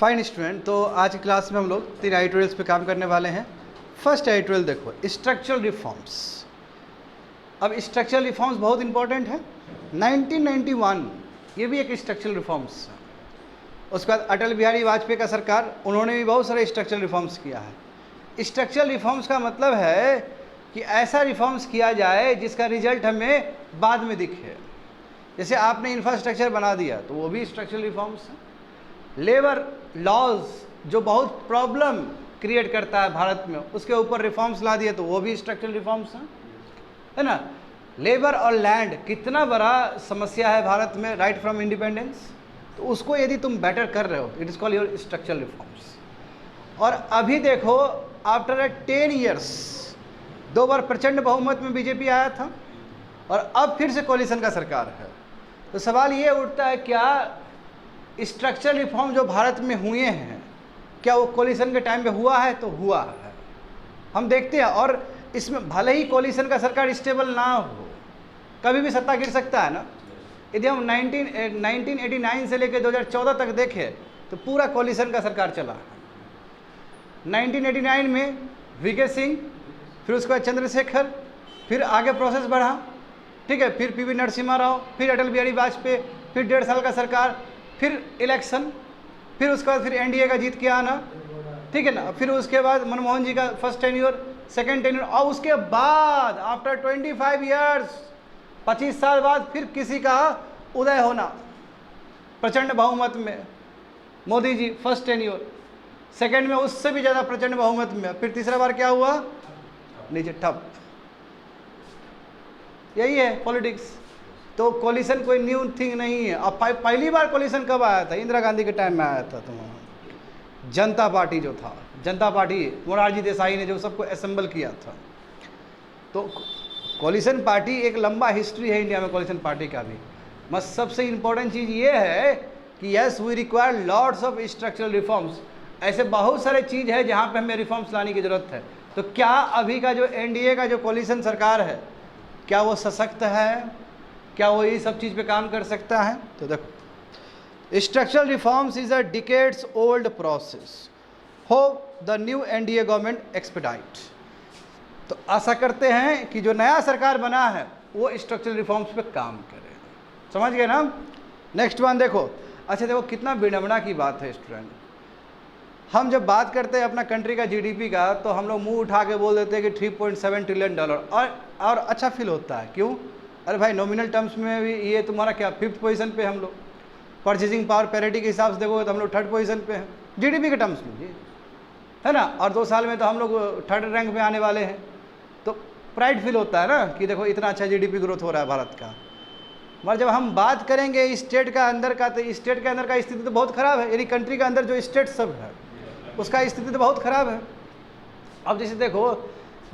Fine student, तो आज की क्लास में हम लोग 3 एडिटोरियल्स पे काम करने वाले हैं। फर्स्ट एडिटोरियल देखो, स्ट्रक्चरल रिफॉर्म्स। अब स्ट्रक्चरल रिफॉर्म्स बहुत इंपॉर्टेंट है। 1991 ये भी एक स्ट्रक्चरल रिफॉर्म्स। उसके बाद अटल बिहारी वाजपेयी का सरकार, उन्होंने भी बहुत सारे स्ट्रक्चरल रिफॉर्म्स किया है। स्ट्रक्चरल रिफॉर्म्स का मतलब है कि ऐसा रिफॉर्म्स किया जाए जिसका रिजल्ट हमें बाद में दिखे। जैसे आपने इंफ्रास्ट्रक्चर बना दिया तो वो भी स्ट्रक्चरल रिफॉर्म्स है। लेबर लॉज जो बहुत प्रॉब्लम क्रिएट करता है भारत में, उसके ऊपर रिफॉर्म्स ला दिए तो वो भी स्ट्रक्चरल रिफॉर्म्स हैं, है ना। लेबर और लैंड कितना बड़ा समस्या है भारत में राइट फ्रॉम इंडिपेंडेंस, तो उसको यदि तुम बेटर कर रहे हो, it is called your structural reforms. और अभी देखो, आफ्टर 10 ईयर्स 2 बार प्रचंड बहुमत में बीजेपी आया था और अब फिर से कोलिशन का सरकार है। तो सवाल ये उठता है, क्या स्ट्रक्चरल रिफॉर्म जो भारत में हुए हैं क्या वो कोलिशन के टाइम पे हुआ है? तो हुआ है, हम देखते हैं। और इसमें भले ही कोलिशन का सरकार स्टेबल ना हो, कभी भी सत्ता गिर सकता है ना। यदि हम 1989 से लेकर 2014 तक देखें तो पूरा कोलिशन का सरकार चला है। 1989 में वीके सिंह, फिर उसके बाद चंद्रशेखर, फिर आगे प्रोसेस बढ़ा, ठीक है, फिर पीवी नरसिम्हा राव, फिर अटल बिहारी वाजपेयी, फिर 1.5 साल का सरकार, फिर इलेक्शन, फिर उसके बाद फिर एनडीए का जीत के आना, ठीक है ना। फिर उसके बाद मनमोहन जी का फर्स्ट टेन्योर, सेकंड टेन्योर, और उसके बाद आफ्टर 25 ईयर्स 25 साल बाद फिर किसी का उदय होना प्रचंड बहुमत में। Modi ji first tenure, second में उससे भी ज़्यादा प्रचंड बहुमत में, फिर तीसरा बार क्या हुआ? नीचे ठप। यही है पॉलिटिक्स। तो कोलिशन कोई न्यू थिंग नहीं है। अब पहली बार कोलिशन कब आया था? इंदिरा गांधी के टाइम में आया था। तुम्हारा जनता पार्टी जो था, जनता पार्टी, मोरारजी देसाई ने जो सबको असेंबल किया था। तो कोलिशन पार्टी एक लंबा हिस्ट्री है इंडिया में कोलिशन पार्टी का भी। बस सबसे इम्पोर्टेंट चीज़ ये है कि yes we require lots of structural reforms. ऐसे बहुत सारे चीज़ है जहाँ पे हमें रिफॉर्म्स लाने की ज़रूरत है। तो क्या अभी का जो एनडीए का जो कोलिशन सरकार है, क्या वो सशक्त है? क्या वो ये सब चीज़ पे काम कर सकता है? तो देखो, structural reforms is a decades old process, hope the new NDA government expedite. तो आशा करते हैं कि जो नया सरकार बना है वो स्ट्रक्चरल रिफॉर्म्स पे काम करे। समझ गए ना? नेक्स्ट वन देखो। अच्छा देखो, कितना विडंबना की बात है स्टूडेंट। हम जब बात करते हैं अपना कंट्री का जीडीपी का, तो हम लोग मुंह उठा के बोल देते हैं कि $3.7 ट्रिलियन, और अच्छा फील होता है। क्यों? अरे भाई, नॉमिनल टर्म्स में भी ये तुम्हारा क्या 5th पोजीशन पे हम लोग। परचेजिंग पावर पैरिटी के हिसाब से देखोगे तो हम लोग 3rd पोजीशन पे हैं जीडीपी के टर्म्स में, जी, है ना। और 2 साल में तो हम लोग 3rd रैंक में आने वाले हैं। तो प्राइड फील होता है ना कि देखो इतना अच्छा जीडीपी ग्रोथ हो रहा है भारत का। मगर जब हम बात करेंगे स्टेट का अंदर का, तो स्टेट के अंदर का स्थिति तो बहुत ख़राब है। यानी कंट्री के अंदर जो स्टेट सब है उसका स्थिति तो बहुत ख़राब है। अब जैसे देखो,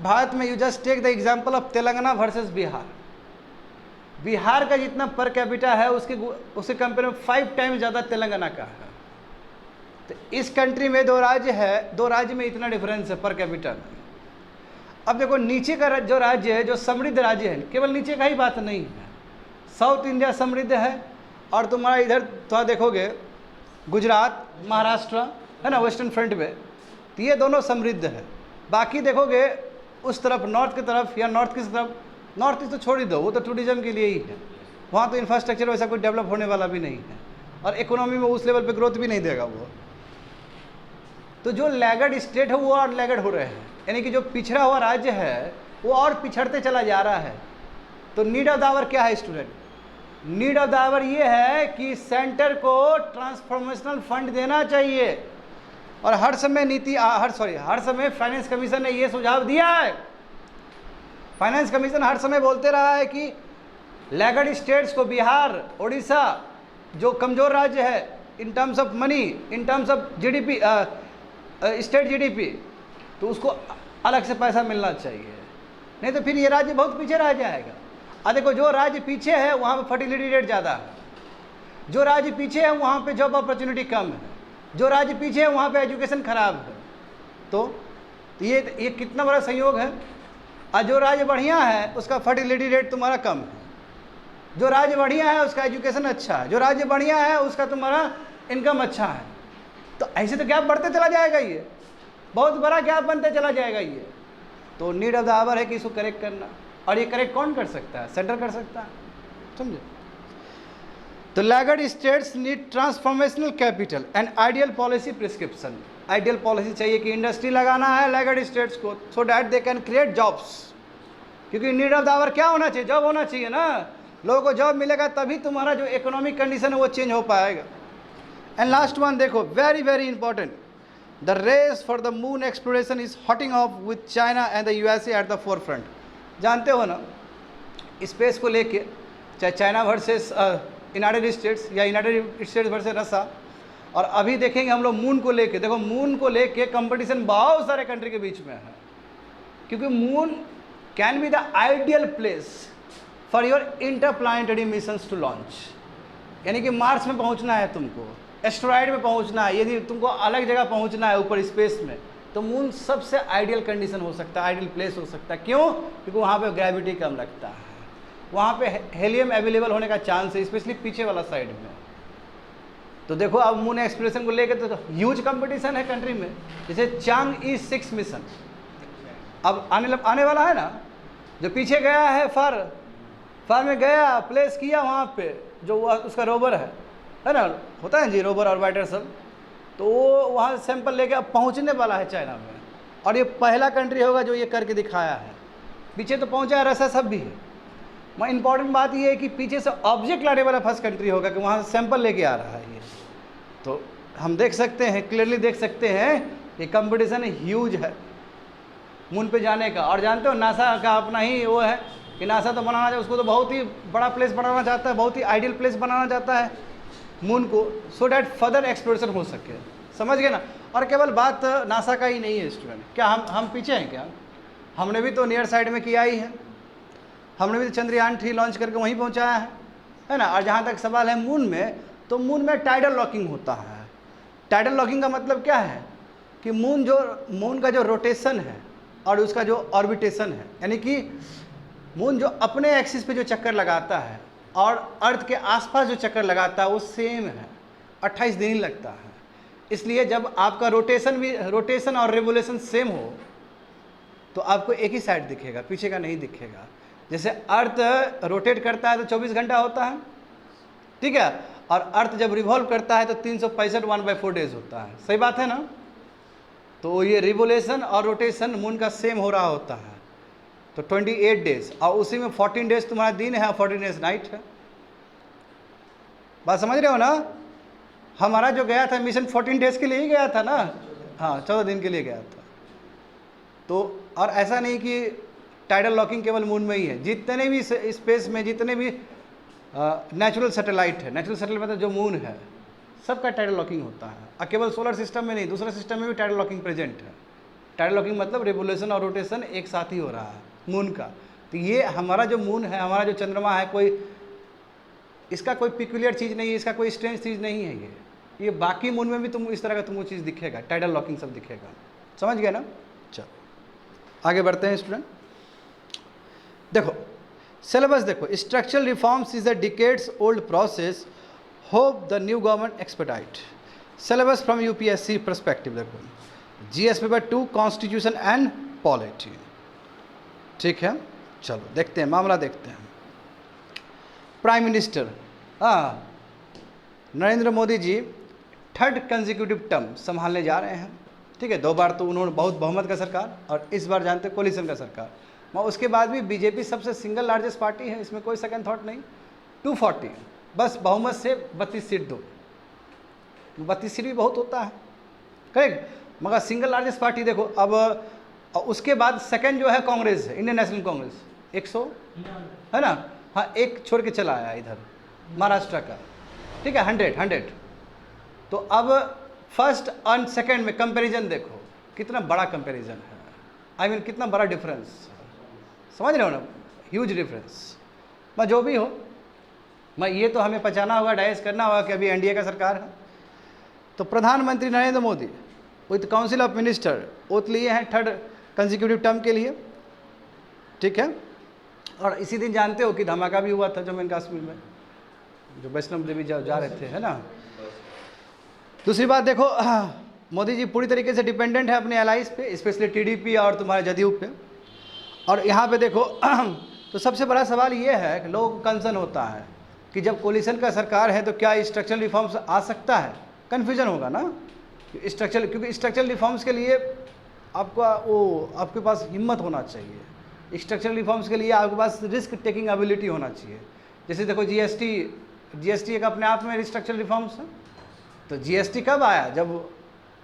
भारत में you just take the example of Telangana versus Bihar. Bihar का जितना पर कैपिटा है उसके कंपेयर में 5 टाइम्स ज़्यादा तेलंगाना का है। तो इस कंट्री में 2 राज्य है, 2 राज्य में इतना डिफरेंस है पर कैपिटा में। अब देखो, नीचे का जो राज्य है, जो समृद्ध राज्य है, केवल नीचे का ही बात नहीं है, साउथ इंडिया समृद्ध है। और तुम्हारा इधर थोड़ा देखोगे, गुजरात, महाराष्ट्र, है ना, वेस्टर्न फ्रंट में, तो ये दोनों समृद्ध है। बाकी देखोगे उस तरफ नॉर्थ की तरफ, या नॉर्थ की तरफ, नॉर्थ ईस्ट तो छोड़ ही दो, वो तो टूरिज्म के लिए ही है। वहाँ तो इंफ्रास्ट्रक्चर वैसा कुछ डेवलप होने वाला भी नहीं है, और इकोनॉमी में उस लेवल पे ग्रोथ भी नहीं देगा वो। तो जो लैगर्ड स्टेट है वो और लैगर्ड हो रहे हैं, यानी कि जो पिछड़ा हुआ राज्य है वो और पिछड़ते चला जा रहा है। तो नीड ऑफ द आवर क्या है student? Need of the hour ये है कि सेंटर को ट्रांसफॉर्मेशनल फंड देना चाहिए। और हर समय फाइनेंस कमीशन ने ये सुझाव दिया है। फाइनेंस कमीशन हर समय बोलते रहा है कि लैगर्ड स्टेट्स को, बिहार, उड़ीसा, जो कमज़ोर राज्य है in terms of money, in terms of GDP, state GDP, तो उसको अलग से पैसा मिलना चाहिए, नहीं तो फिर ये राज्य बहुत पीछे रह जाएगा। और देखो, जो राज्य पीछे है वहाँ पे फर्टिलिटी रेट ज़्यादा है, जो राज्य पीछे है वहाँ पे जॉब अपॉर्चुनिटी कम है, जो राज्य पीछे है वहाँ पे एजुकेशन खराब है। तो ये कितना बड़ा संयोग है। और जो राज्य बढ़िया है उसका फर्टिलिटी रेट तुम्हारा कम है, जो राज्य बढ़िया है उसका एजुकेशन अच्छा है, जो राज्य बढ़िया है उसका तुम्हारा इनकम अच्छा है। तो ऐसे तो गैप बढ़ते चला जाएगा, ये बहुत बड़ा गैप बनते चला जाएगा ये। तो नीड ऑफ द आवर है कि इसको करेक्ट करना, और ये करेक्ट कौन कर सकता है? सेंटर कर सकता है, समझे? तो laggard states need transformational capital and ideal policy prescription. Ideal policy चाहिए कि इंडस्ट्री लगाना है लैगर्ड स्टेट्स को, so that they can create jobs. क्योंकि नीड ऑफ द आवर क्या होना चाहिए? जॉब होना चाहिए ना। लोगों को जॉब मिलेगा तभी तुम्हारा जो इकोनॉमिक कंडीशन है वो चेंज हो पाएगा। एंड लास्ट वन देखो, very very important, the race for the moon exploration is hotting up with China and the USA at the forefront. जानते हो ना, स्पेस को लेके चाहे चाइना वर्सेस यूनाइटेड स्टेट्स या यूनाइटेड स्टेट्स वर्सेस रसा, और अभी देखेंगे हम लोग मून को लेके। देखो मून को लेके कंपटीशन बहुत सारे कंट्री के बीच में है, क्योंकि moon can be the ideal place for your interplanetary missions to launch. यानी कि मार्स में पहुंचना है तुमको, एस्ट्रॉयड में पहुंचना है, यदि तुमको अलग जगह पहुंचना है ऊपर स्पेस में, तो मून सबसे आइडियल कंडीशन हो सकता है, आइडियल प्लेस हो सकता है। क्यों? क्योंकि वहाँ पे ग्रेविटी कम लगता है, वहाँ पे हेलियम अवेलेबल होने का चांस है, स्पेशली पीछे वाला साइड में। तो देखो अब मून एक्सप्लोरेशन को लेकर तो ह्यूज कंपटीशन है कंट्री में। जैसे चांग-E6 मिशन अब आने वाला है ना, जो पीछे गया है फार में गया, प्लेस किया वहाँ पे, जो उसका रोवर है ना, होता है जी रोवर ऑर्बिटर सब, तो वो वहाँ सैंपल लेके अब पहुँचने वाला है चाइना में, और ये पहला कंट्री होगा जो ये करके दिखाया है। पीछे तो पहुँचा है, रसा सब भी है। वहाँ इंपॉर्टेंट बात ये है कि पीछे से ऑब्जेक्ट लाने वाला फर्स्ट कंट्री होगा कि वहाँ से सैंपल लेके आ रहा है ये। तो हम देख सकते हैं, क्लियरली देख सकते हैं, ये कंपटीशन ह्यूज है मून पे जाने का। और जानते हो नासा का अपना ही वो है कि नासा तो बनाना चाहिए, उसको तो बहुत ही बड़ा प्लेस बनाना चाहता है, बहुत ही आइडियल प्लेस बनाना चाहता है मून को, सो डैट फर्दर एक्सप्लोरेशन हो सके। समझ गए ना? और केवल बात नासा का ही नहीं है स्टूडेंट, क्या हम पीछे हैं क्या? हमने भी तो नियर साइड में किया ही है, हमने भी तो चंद्रयान 3 लॉन्च करके वहीं पहुंचाया है ना। और जहाँ तक सवाल है मून में, तो मून में टाइडल लॉकिंग होता है। टाइडल लॉकिंग का मतलब क्या है कि मून का जो रोटेशन है और उसका जो ऑर्बिटेशन है, यानी कि मून जो अपने एक्सिस पे जो चक्कर लगाता है और अर्थ के आसपास जो चक्कर लगाता है वो सेम है, 28 दिन ही लगता है। इसलिए जब आपका रोटेशन और रिवोल्यूशन सेम हो तो आपको एक ही साइड दिखेगा, पीछे का नहीं दिखेगा। जैसे अर्थ रोटेट करता है तो 24 घंटा होता है, ठीक है, और अर्थ जब रिवॉल्व करता है तो 365 1/4 डेज होता है। सही बात है ना? तो ये रिवोल्यूशन और रोटेशन मून का सेम हो रहा होता है, तो 28 डेज, और उसी में 14 डेज तुम्हारा दिन है और 14 डेज नाइट है। बात समझ रहे हो ना? हमारा जो गया था मिशन 14 डेज के लिए ही गया था ना, हाँ 14 दिन के लिए गया था। तो और ऐसा नहीं कि टाइडल लॉकिंग केवल मून में ही है, जितने भी स्पेस में जितने भी नेचुरल सैटेलाइट है, नेचुरल सैटेलाइट मतलब जो मून है, सबका टाइडल लॉकिंग होता है। और केवल सोलर सिस्टम में नहीं, दूसरे सिस्टम में भी टाइडल लॉकिंग प्रेजेंट है। टाइडल लॉकिंग मतलब रिवोल्यूशन और रोटेशन एक साथ ही हो रहा है मून का। तो ये हमारा जो मून है, हमारा जो चंद्रमा है, कोई इसका कोई पिक्यूलियर चीज़ नहीं है, इसका कोई स्ट्रेंज चीज़ नहीं है ये बाकी मून में भी तुम इस तरह का तुमको चीज़ दिखेगा, टाइडल लॉकिंग सब दिखेगा। समझ गए ना? चलो आगे बढ़ते हैं स्टूडेंट। देखो सिलेबस देखो, structural reforms is a decades old process, hope the new government expedite. Syllabus from UPSC perspective देखो, GS paper 2 constitution and polity, ठीक है। चलो देखते हैं, मामला देखते हैं। Prime minister Narendra Modi ji 3rd consecutive term संभालने जा रहे हैं, ठीक है। 2 बार तो उन्होंने बहुत बहुमत का सरकार, और इस बार जानते हैं कोलिशन का सरकार। मगर उसके बाद भी बीजेपी सबसे सिंगल लार्जेस्ट पार्टी है, इसमें कोई सेकंड थॉट नहीं। 240 बस बहुमत से 32 सीट दो, 32 सीट भी बहुत होता है, करेक्ट, मगर सिंगल लार्जेस्ट पार्टी देखो। अब उसके बाद सेकंड जो है कांग्रेस है, इंडियन नेशनल कांग्रेस 100 है ना, हाँ एक छोड़ के चला आया इधर महाराष्ट्र का, ठीक है 100। तो अब फर्स्ट और सेकंड में कंपैरिजन देखो, कितना बड़ा कंपैरिजन है, आई मीन कितना बड़ा डिफरेंस, समझ रहे हो ना, ह्यूज डिफरेंस। मैं जो भी हो, मैं ये तो हमें पहचाना होगा, डाइजेस्ट करना होगा कि अभी एनडीए का सरकार है। तो प्रधानमंत्री Narendra Modi with council of minister oath लिए हैं 3rd कंसेक्यूटिव टर्म के लिए, ठीक है। और इसी दिन जानते हो कि धमाका भी हुआ था जम्मू एंड कश्मीर में, जो वैष्णव देवी जा रहे थे, है ना। दूसरी बात देखो, मोदी जी पूरी तरीके से डिपेंडेंट है अपने एलाइज पे, स्पेशली टीडीपी और तुम्हारे जदयू पे। और यहाँ पे देखो तो सबसे बड़ा सवाल ये है कि लोगों को कंसर्न होता है कि जब कोलिशन का सरकार है तो क्या स्ट्रक्चरल रिफॉर्म्स आ सकता है। कन्फ्यूजन होगा ना स्ट्रक्चरल, क्योंकि स्ट्रक्चरल रिफॉर्म्स के लिए आपके पास हिम्मत होना चाहिए। स्ट्रक्चरल रिफॉर्म्स के लिए आपके पास रिस्क टेकिंग एबिलिटी होना चाहिए। जैसे देखो जीएसटी एक अपने आप में स्ट्रक्चरल रिफॉर्म्स है। तो जीएसटी कब आया? जब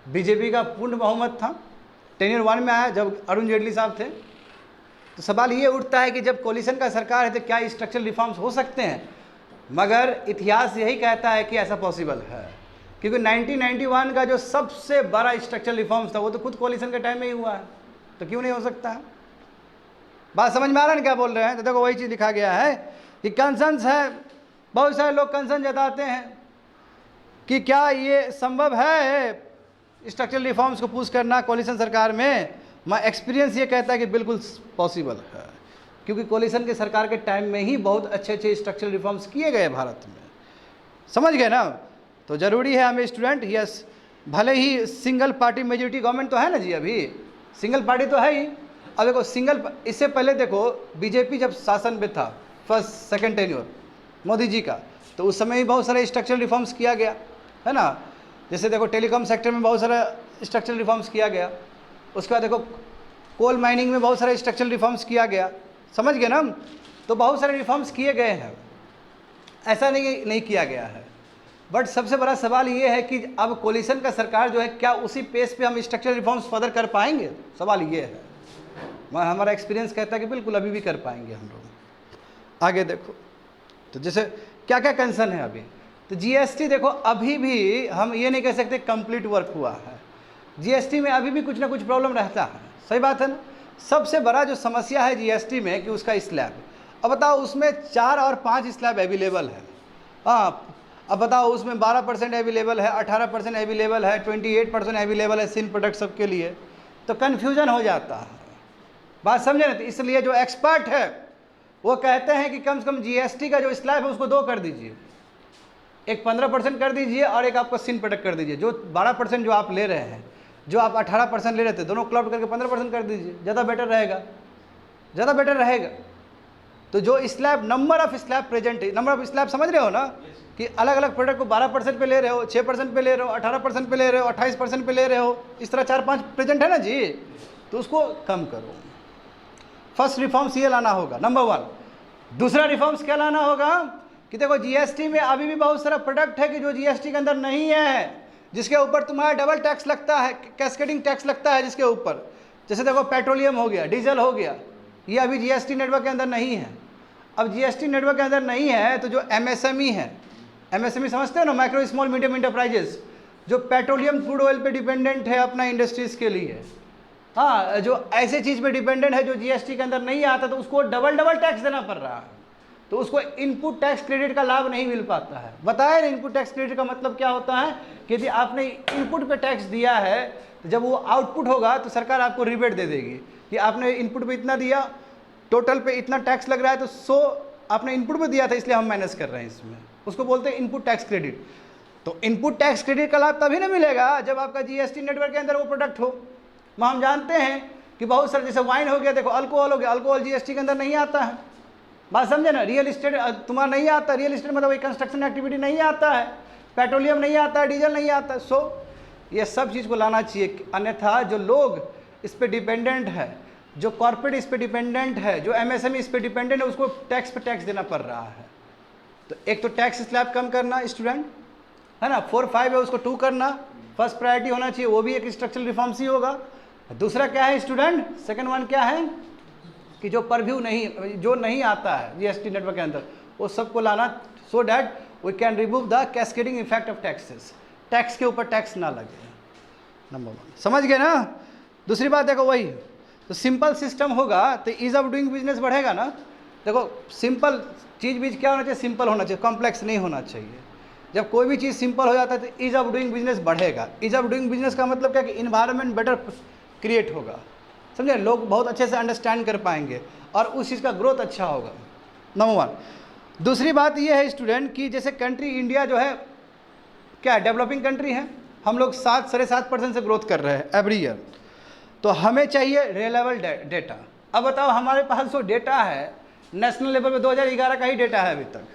बीजेपी का पूर्ण बहुमत था, टेन्योर 1 में आया जब अरुण जेटली साहब थे। तो सवाल ये उठता है कि जब कोलिशन का सरकार है तो क्या स्ट्रक्चरल रिफॉर्म्स हो सकते हैं? मगर इतिहास यही कहता है कि ऐसा पॉसिबल है, क्योंकि 1991 का जो सबसे बड़ा स्ट्रक्चरल रिफॉर्म्स था वो तो खुद कोलिशन के टाइम में ही हुआ है, तो क्यों नहीं हो सकता है? बात समझ में आ रहा है क्या बोल रहे हैं? तो देखो वही चीज़ लिखा गया है कि कंसर्न्स है, बहुत सारे लोग कंसर्न जताते हैं कि क्या ये संभव है स्ट्रक्चरल रिफॉर्म्स को पुश करना कोलिशन सरकार में। मैं एक्सपीरियंस ये कहता है कि बिल्कुल पॉसिबल है, क्योंकि कोलिशन के सरकार के टाइम में ही बहुत अच्छे अच्छे स्ट्रक्चरल रिफॉर्म्स किए गए भारत में। समझ गए ना? तो ज़रूरी है हमें स्टूडेंट, यस, भले ही सिंगल पार्टी मेजोरिटी गवर्नमेंट तो है ना जी, अभी सिंगल पार्टी तो है ही। अब देखो इससे पहले देखो बीजेपी जब शासन में था, first second tenure Modi ji का, तो उस समय ही बहुत सारे स्ट्रक्चरल रिफॉर्म्स किया गया है ना। जैसे देखो टेलीकॉम सेक्टर में बहुत सारा स्ट्रक्चरल रिफॉर्म्स किया गया। उसके बाद देखो कोल माइनिंग में बहुत सारे स्ट्रक्चरल रिफॉर्म्स किया गया। समझ गए ना? तो बहुत सारे रिफॉर्म्स किए गए हैं, ऐसा नहीं किया गया है। बट सबसे बड़ा सवाल ये है कि अब कोलिशन का सरकार जो है, क्या उसी पेस पे हम स्ट्रक्चरल रिफॉर्म्स फर्दर कर पाएंगे? सवाल ये है। हमारा एक्सपीरियंस कहता है कि बिल्कुल अभी भी कर पाएंगे हम लोग। आगे देखो तो जैसे क्या क्या कंसर्न है अभी। तो जीएसटी देखो, अभी भी हम ये नहीं कह सकते कंप्लीट वर्क हुआ है। जीएसटी में अभी भी कुछ ना कुछ प्रॉब्लम रहता है, सही बात है ना। सबसे बड़ा जो समस्या है जीएसटी में कि उसका स्लैब। अब बताओ उसमें 4 और 5 स्लैब अवेलेबल है। हाँ, अब बताओ उसमें 12% अवेलेबल है, 18% अवेलेबल है, 28% अवेलेबल है सिन प्रोडक्ट सब के लिए। तो कन्फ्यूजन हो जाता है, बात समझे ना। तो इसलिए जो एक्सपर्ट है वो कहते हैं कि कम से कम जीएसटी का जो स्लैब है उसको 2 कर दीजिए, एक 15% कर दीजिए और एक आपको सिन प्रोडक्ट कर दीजिए। जो 12% जो आप ले रहे हैं, जो आप 18% ले रहे थे, दोनों क्लब करके 15% कर दीजिए, ज़्यादा बेटर रहेगा, ज़्यादा बेटर रहेगा। तो जो slab, number of slab present है, नंबर ऑफ स्लैब समझ रहे हो ना, कि अलग अलग प्रोडक्ट को 12% पे ले रहे हो, 6% पे ले रहे हो, 18% पे ले रहे हो, 28% पे ले रहे हो, इस तरह 4-5 प्रेजेंट है ना जी। तो उसको कम करो। फर्स्ट रिफॉर्म्स ये लाना होगा, नंबर 1। दूसरा रिफॉर्म्स क्या लाना होगा कि देखो जीएसटी में अभी भी बहुत सारा प्रोडक्ट है कि जो जीएसटी के अंदर नहीं है, जिसके ऊपर तुम्हारा डबल टैक्स लगता है, कैस्केडिंग टैक्स लगता है जिसके ऊपर। जैसे देखो पेट्रोलियम हो गया, डीजल हो गया, ये अभी जीएसटी नेटवर्क के अंदर नहीं है। अब जीएसटी नेटवर्क के अंदर नहीं है तो जो एमएसएमई है, एमएसएमई समझते हो ना, माइक्रो स्मॉल मीडियम इंटरप्राइजेस, जो पेट्रोलियम क्रूड ऑयल पे डिपेंडेंट है अपना इंडस्ट्रीज़ के लिए, हाँ, जो ऐसे चीज़ पे डिपेंडेंट है जो जीएसटी के अंदर नहीं आता, तो उसको डबल टैक्स देना पड़ रहा है। तो उसको इनपुट टैक्स क्रेडिट का लाभ नहीं मिल पाता है। बताया ना इनपुट टैक्स क्रेडिट का मतलब क्या होता है कि यदि आपने इनपुट पे टैक्स दिया है तो जब वो आउटपुट होगा तो सरकार आपको रिबेट दे देगी कि आपने इनपुट पे इतना दिया, टोटल पे इतना टैक्स लग रहा है, तो 100 आपने इनपुट पे दिया था इसलिए हम माइनस कर रहे हैं इसमें, उसको बोलते हैं इनपुट टैक्स क्रेडिट। तो इनपुट टैक्स क्रेडिट का लाभ तभी ना मिलेगा जब आपका जीएसटी नेटवर्क के अंदर वो प्रोडक्ट हो। हम जानते हैं कि बहुत सारे, जैसे वाइन हो गया, देखो अल्कोहल हो गया, अल्कोहल जीएसटी के अंदर नहीं आता है, बात समझे ना। रियल इस्टेट तुम्हारा नहीं आता, रियल इस्टेट मतलब वही कंस्ट्रक्शन एक्टिविटी नहीं आता है, पेट्रोलियम नहीं आता है, डीजल नहीं आता है। सो ये सब चीज़ को लाना चाहिए, अन्यथा जो लोग इस पर डिपेंडेंट है, जो कॉर्पोरेट इस पर डिपेंडेंट है, जो एमएसएमई इस पर डिपेंडेंट है, उसको टैक्स पे टैक्स देना पड़ रहा है। तो एक तो टैक्स स्लैब कम करना स्टूडेंट, है ना, 4-5 है उसको 2 करना, फर्स्ट प्रायोरिटी होना चाहिए, वो भी एक स्ट्रक्चरल रिफॉर्म्स ही होगा। दूसरा क्या है स्टूडेंट, सेकंड वन क्या है कि जो परव्यू नहीं, जो नहीं आता है जीएसटी नेटवर्क के अंदर, वो सबको लाना, so that we can remove the cascading effect of taxes, tax के ऊपर टैक्स ना लगे। नंबर 1 समझ गए ना। दूसरी बात देखो वही, तो सिंपल सिस्टम होगा तो ईज ऑफ डूइंग बिजनेस बढ़ेगा ना। देखो सिंपल चीज़ क्या होना चाहिए, सिंपल होना चाहिए, कॉम्प्लेक्स नहीं होना चाहिए। जब कोई भी चीज़ सिंपल हो जाता है तो ईज ऑफ डूइंग बिजनेस बढ़ेगा। ईज ऑफ डूइंग बिजनेस का मतलब क्या कि इन्वायरमेंट बेटर क्रिएट होगा, समझे, लोग बहुत अच्छे से अंडरस्टैंड कर पाएंगे और उस चीज़ का ग्रोथ अच्छा होगा, नंबर 1। दूसरी बात ये है स्टूडेंट कि जैसे कंट्री इंडिया जो है क्या डेवलपिंग कंट्री है, हम लोग 7-7.5% से ग्रोथ कर रहे हैं एवरी ईयर। तो हमें चाहिए रिलायबल डेटा। अब बताओ हमारे पास जो डेटा है नेशनल लेवल पे 2011 का ही डेटा है अभी तक।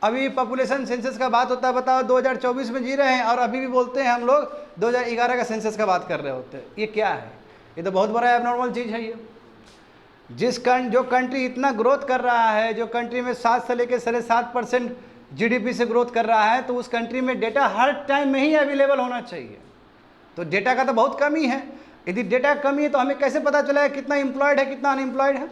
अभी पॉपुलेशन सेंसस का बात होता है, बताओ 2024 में जी रहे हैं और अभी भी बोलते हैं हम लोग 2011 का सेंसस का बात कर रहे होते हैं। ये क्या है? ये तो बहुत बड़ा एबनॉर्मल चीज़ है। ये जो कंट्री इतना ग्रोथ कर रहा है, जो कंट्री में 7 से लेकर 7.5% GDP से ग्रोथ कर रहा है, तो उस कंट्री में डेटा हर टाइम में ही अवेलेबल होना चाहिए। तो डेटा का तो बहुत कमी है। यदि डेटा कमी है तो हमें कैसे पता चला है कितना एम्प्लॉयड है कितना अनएम्प्लॉयड है?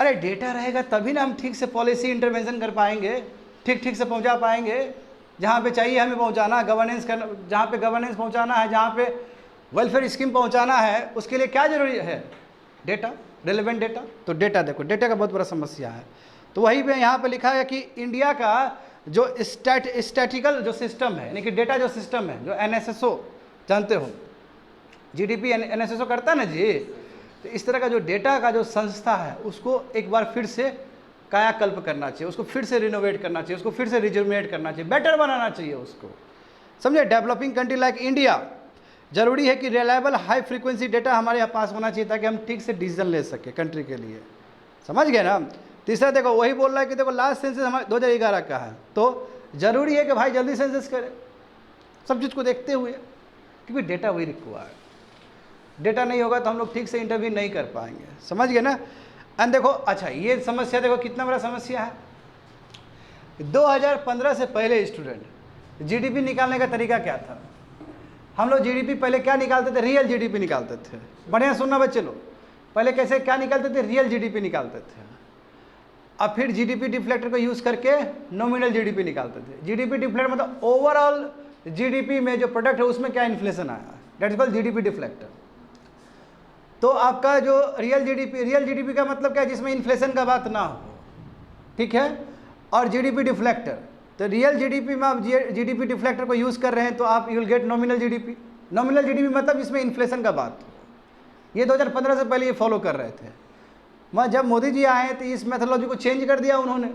अरे डेटा रहेगा तभी ना हम ठीक से पॉलिसी इंटरवेंशन कर पाएंगे, ठीक से पहुंचा पाएंगे जहाँ पे चाहिए हमें पहुंचाना, गवर्नेंस करना, जहाँ पे गवर्नेंस पहुंचाना है, जहाँ पे वेलफेयर स्कीम पहुंचाना है, उसके लिए क्या जरूरी है? Data, relevant data. तो डेटा देखो, डेटा का बहुत बड़ा समस्या है। तो वही पे यहाँ पे लिखा है कि इंडिया का जो स्टैटिकल जो सिस्टम है, यानी कि डेटा जो सिस्टम है, जो NSSO जानते हो, GDP NSSO करता है ना जी, तो इस तरह का जो डेटा का जो संस्था है उसको एक बार फिर से कायाकल्प करना चाहिए, उसको फिर से रिनोवेट करना चाहिए, उसको फिर से रिजुमिनेट करना चाहिए, बेटर बनाना चाहिए उसको, समझे। डेवलपिंग कंट्री लाइक इंडिया जरूरी है कि रिलायबल हाई फ्रीक्वेंसी डेटा हमारे यहाँ पास होना चाहिए ताकि हम ठीक से डिसीजन ले सके कंट्री के लिए, समझ गए ना। तीसरा देखो वही बोल रहा है कि देखो लास्ट सेंसस हमारे 2011 का है, तो जरूरी है कि भाई जल्दी सेंसस करें सब चीज़ को देखते हुए, क्योंकि डेटा वही रिक्वायर्ड। डेटा नहीं होगा तो हम लोग ठीक से इंटरव्यू नहीं कर पाएंगे, समझ गए ना। एंड देखो अच्छा ये समस्या देखो कितना बड़ा समस्या है। 2015 से पहले स्टूडेंट GDP निकालने का तरीका क्या था? हम लोग GDP पहले क्या निकालते थे? रियल GDP निकालते थे। बढ़िया सुनना बच्चे लोग, पहले कैसे क्या निकालते थे? रियल GDP निकालते थे। अब फिर GDP डिफ्लेक्टर को यूज़ करके नॉमिनल GDP निकालते थे। GDP डिफ्लेक्टर मतलब ओवरऑल GDP में जो प्रोडक्ट है उसमें क्या इन्फ्लेशन आया, that is called GDP deflector. तो आपका जो रियल GDP का मतलब क्या है? जिसमें इन्फ्लेशन का बात ना हो, ठीक है। और GDP डिफ्लेक्टर, तो रियल GDP में आप GDP डिफ्लेक्टर को यूज़ कर रहे हैं तो आप you will get nominal GDP। Nominal GDP मतलब इसमें इन्फ्लेशन का बात हो। ये 2015 से पहले ये फॉलो कर रहे थे। मैं जब मोदी जी आए तो इस मेथोलॉजी को चेंज कर दिया उन्होंने।